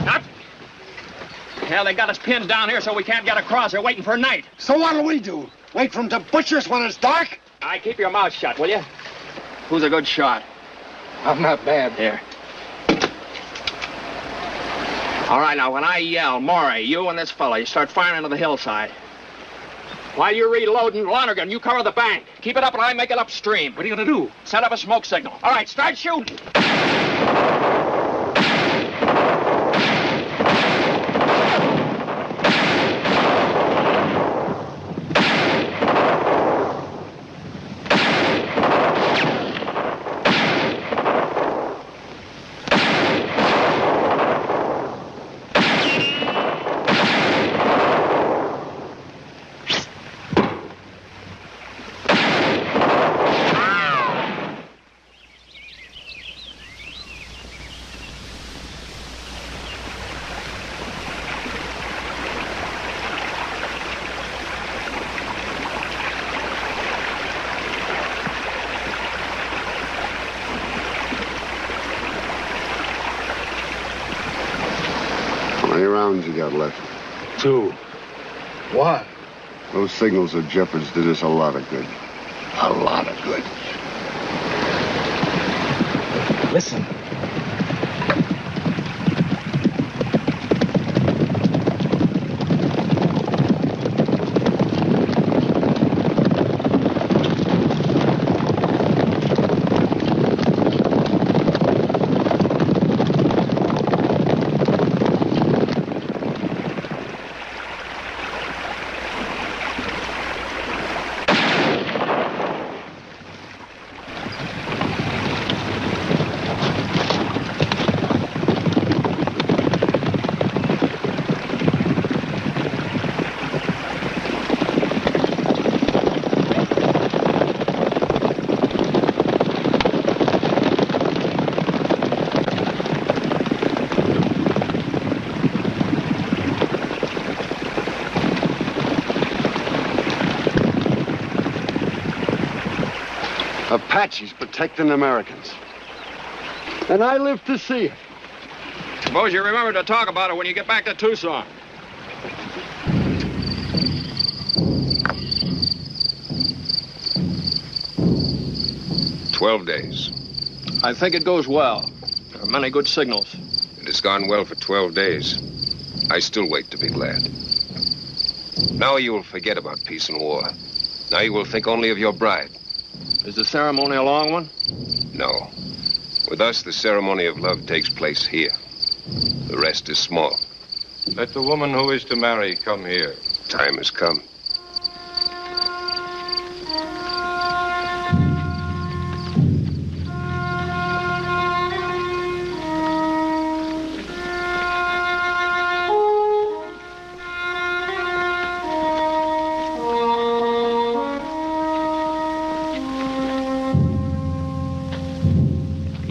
Not... Hell, they got us pinned down here so we can't get across. They're waiting for night.
So what'll we do? Wait for them to butcher us when it's dark?
All right, keep your mouth shut, will you?
Who's a good shot?
I'm not bad.
Here.
All right, now, when I yell, Maury, you and this fella, you start firing into the hillside. While you're reloading, Lonergan, you cover the bank. Keep it up and I make it upstream. What are you going to do? Set up a smoke signal. All right, start shooting.
How many rounds you got left?
2.
What? Those signals of Jeffords did us a lot of good.
A lot of good. Listen.
Apaches protecting Americans. And I live to see it.
Suppose you remember to talk about it when you get back to Tucson.
"12 days.
I think it goes well. There are many good signals.
It has gone well for 12 days. I still wait to be glad. Now you will forget about peace and war. Now you will think only of your bride.
Is the ceremony a long one?
No. With us, the ceremony of love takes place here. The rest is small.
Let the woman who is to marry come here.
Time has come.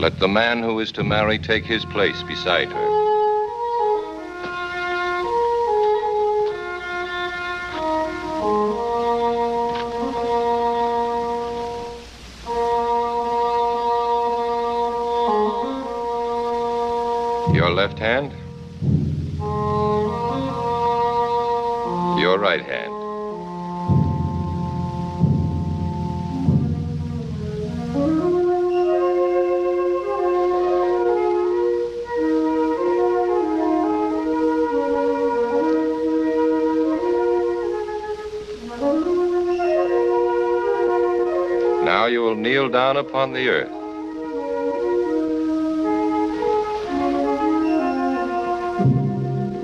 Let the man who is to marry take his place beside her. Your left hand. Your right hand. Now you will kneel down upon the earth.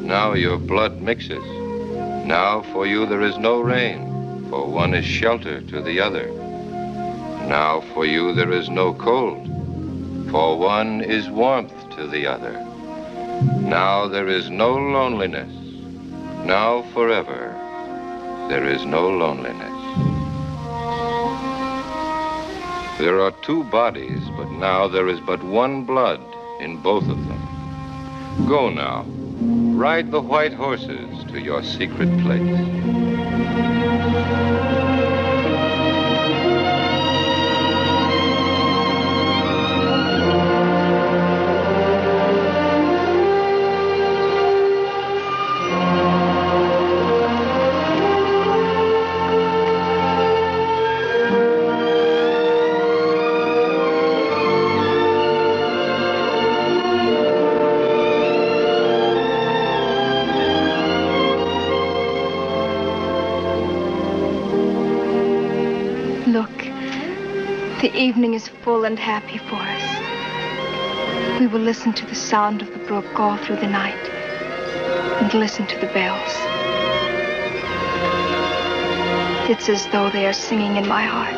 Now your blood mixes. Now for you there is no rain, for one is shelter to the other. Now for you there is no cold, for one is warmth to the other. Now there is no loneliness. Now forever there is no loneliness. There are two bodies, but now there is but one blood in both of them. Go now. Ride the white horses to your secret place.
The evening is full and happy for us. We will listen to the sound of the brook all through the night and listen to the bells. It's as though they are singing in my heart.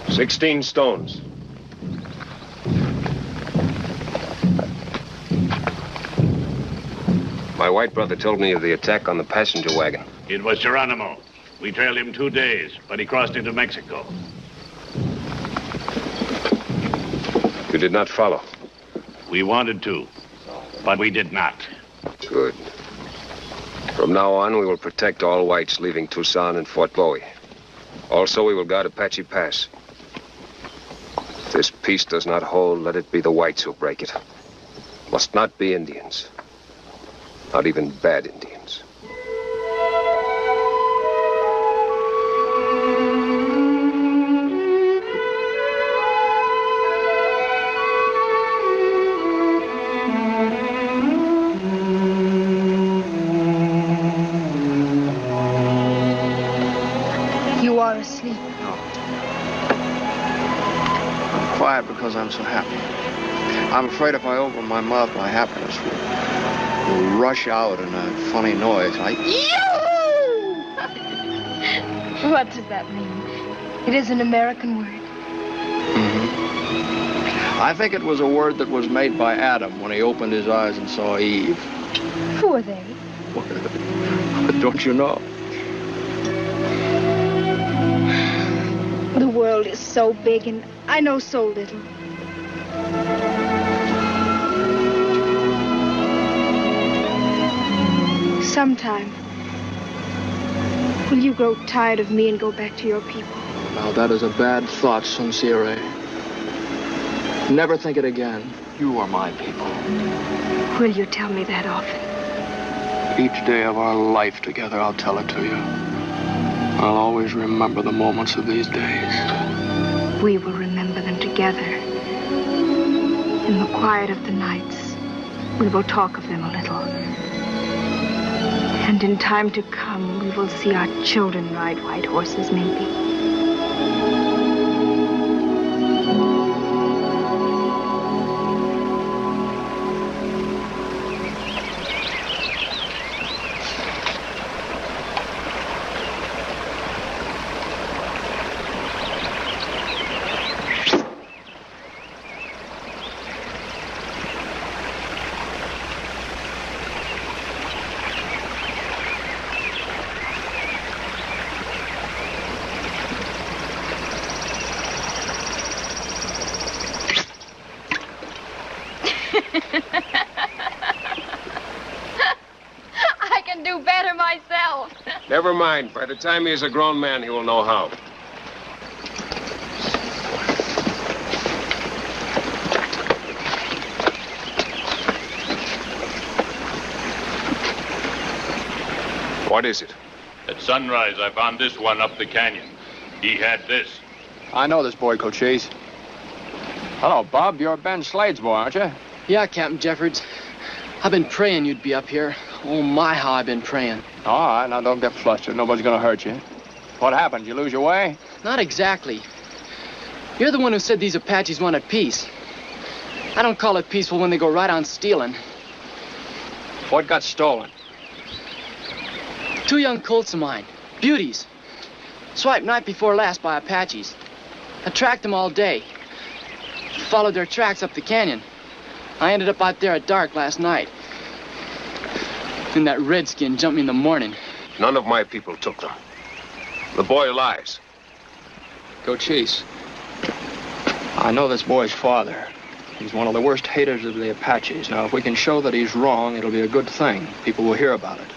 $16 stones.
My white brother told me of the attack on the passenger wagon.
It was Geronimo. We trailed him 2 days, but he crossed into Mexico.
You did not follow?
We wanted to, but we did not.
Good. From now on, we will protect all whites leaving Tucson and Fort Bowie. Also, we will guard Apache Pass. If this peace does not hold, let it be the whites who break it. Must not be Indians. Not even bad Indians.
You are asleep.
No. I'm quiet because I'm so happy. I'm afraid if I open my mouth, my happiness will rush out in a funny noise like...
What does that mean? It is an American word.
Mm-hmm. I think it was a word that was made by Adam when he opened his eyes and saw Eve.
Who are they?
Don't you know?
world is so big and I know so little. Sometime, will you grow tired of me and go back to your people?
Now, that is a bad thought, Sincere. Never think it again. You are my people.
Will you tell me that often?
Each day of our life together, I'll tell it to you. I'll always remember the moments of these days.
We will remember them together. In the quiet of the nights, we will talk of them a little. And in time to come, we will see our children ride white horses, maybe.
I can do better myself.
Never mind. By the time he is a grown man, he will know how. What is it?
At sunrise, I found this one up the canyon. He had this.
I know this boy, Cochise. Hello, Bob. You're Ben Slade's boy, aren't you?
Yeah, Captain Jeffords. I've been praying you'd be up here. Oh, my, how I've been praying.
All right, now don't get flustered. Nobody's gonna hurt you. What happened? Did you lose your way?
Not exactly. You're the one who said these Apaches wanted peace. I don't call it peaceful when they go right on stealing.
What got stolen?
2 young colts of mine. Beauties. Swiped night before last by Apaches. I tracked them all day. Followed their tracks up the canyon. I ended up out there at dark last night. Then that redskin jumped me in the morning.
None of my people took them. The boy lies.
Cochise. I know this boy's father. He's one of the worst haters of the Apaches. Now, if we can show that he's wrong, it'll be a good thing. People will hear about it.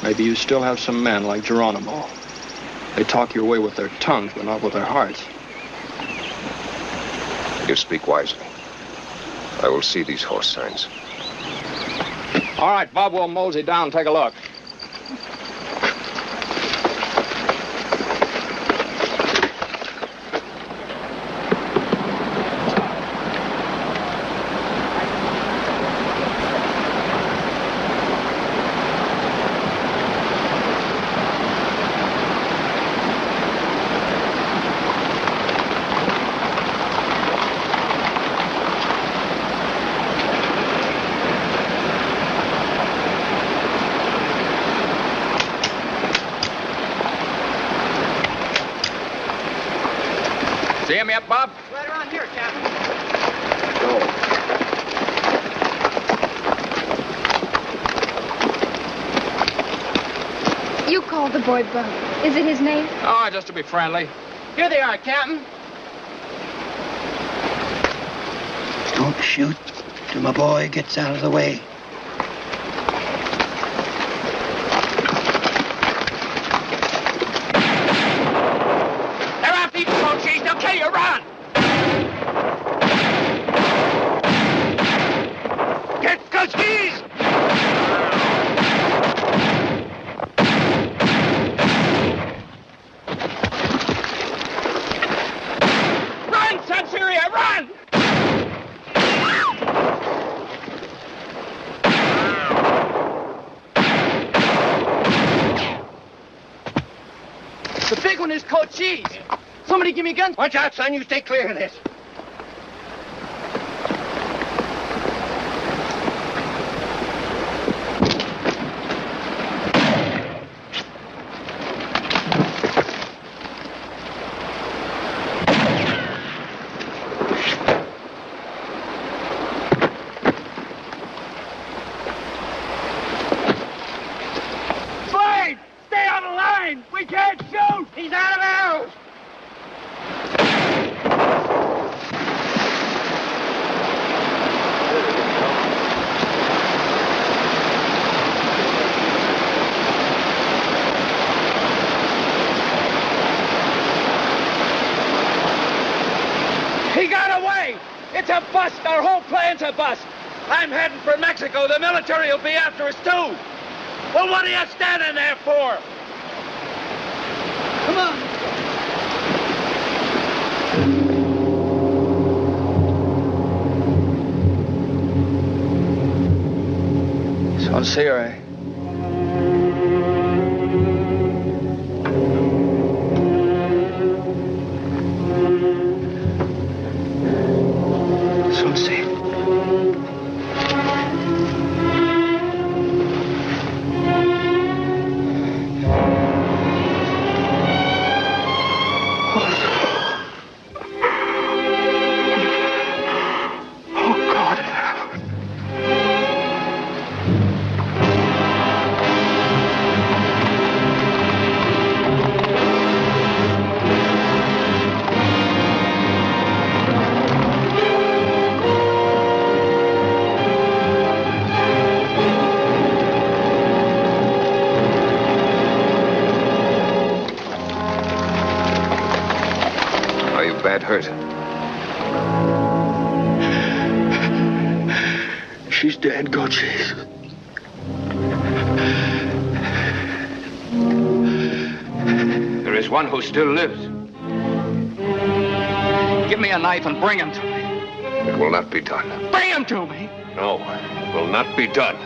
Maybe you still have some men like Geronimo. They talk your way with their tongues, but not with their hearts.
You speak wisely. I will see these horse signs.
All right, Bob, we'll mosey down and take a look. See him yet, Bob?
Right around here, Captain.
You called the boy Bub. Is it his name?
Oh, just to be friendly.
Here they are, Captain.
Don't shoot till my boy gets out of the way.
There are people, Cochise. They'll kill you. Run!
Get Cochise!
Run, Sanseria, run!
The big one is Cochise. Somebody give me a gun.
Watch out, son. You stay clear of this.
Slade! Stay on the line! We can't shoot! He's out of arrows!
plane's a bust. I'm heading for Mexico. The military will be after us, too. Well, what are you standing there for? Come on.
Sincere.
Hurt.
She's dead, Cochise.
There is one who still lives.
Give me a knife and bring him to me.
It will not be done.
Bring him to me.
No, it will not be done.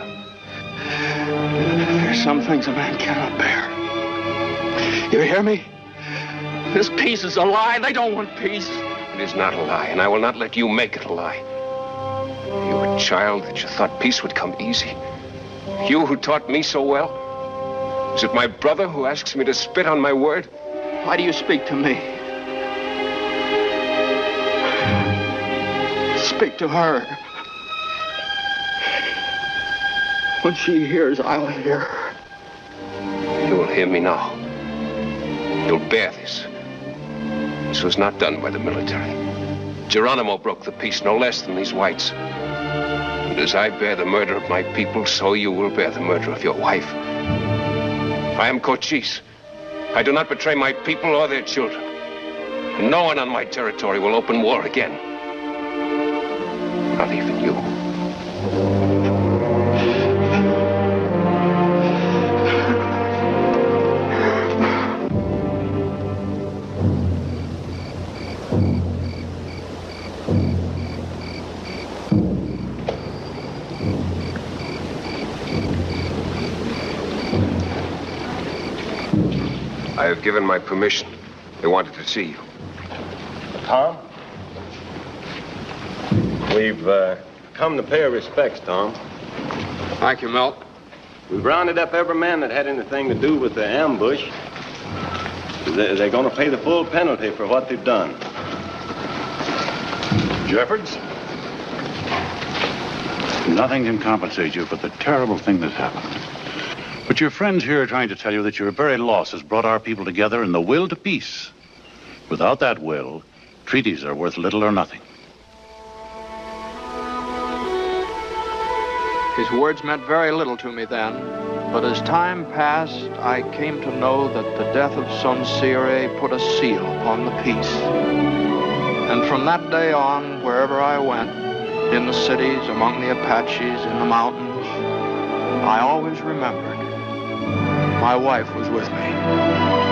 There's some things a man cannot bear. You hear me? This peace is a lie. They don't want peace.
It is not a lie, and I will not let you make it a lie. You, a child that you thought peace would come easy. You who taught me so well. Is it my brother who asks me to spit on my word?
Why do you speak to me? Speak to her. When she hears, I'll hear her.
You will hear me now. You'll bear this. This was not done by the military. Geronimo broke the peace no less than these whites. And as I bear the murder of my people, so you will bear the murder of your wife. I am Cochise. I do not betray my people or their children. And no one on my territory will open war again. Not even you. I have given my permission. They wanted to see you.
Tom? We've come to pay our respects, Tom.
Thank you, Milt.
We've rounded up every man that had anything to do with the ambush. They're going to pay the full penalty for what they've done.
Jeffords? Nothing can compensate you for the terrible thing that happened. But your friends here are trying to tell you that your very loss has brought our people together in the will to peace. Without that will, treaties are worth little or nothing.
His words meant very little to me then, but as time passed, I came to know that the death of Sincere put a seal upon the peace. And from that day on, wherever I went, in the cities, among the Apaches, in the mountains, I always remembered my wife was with me.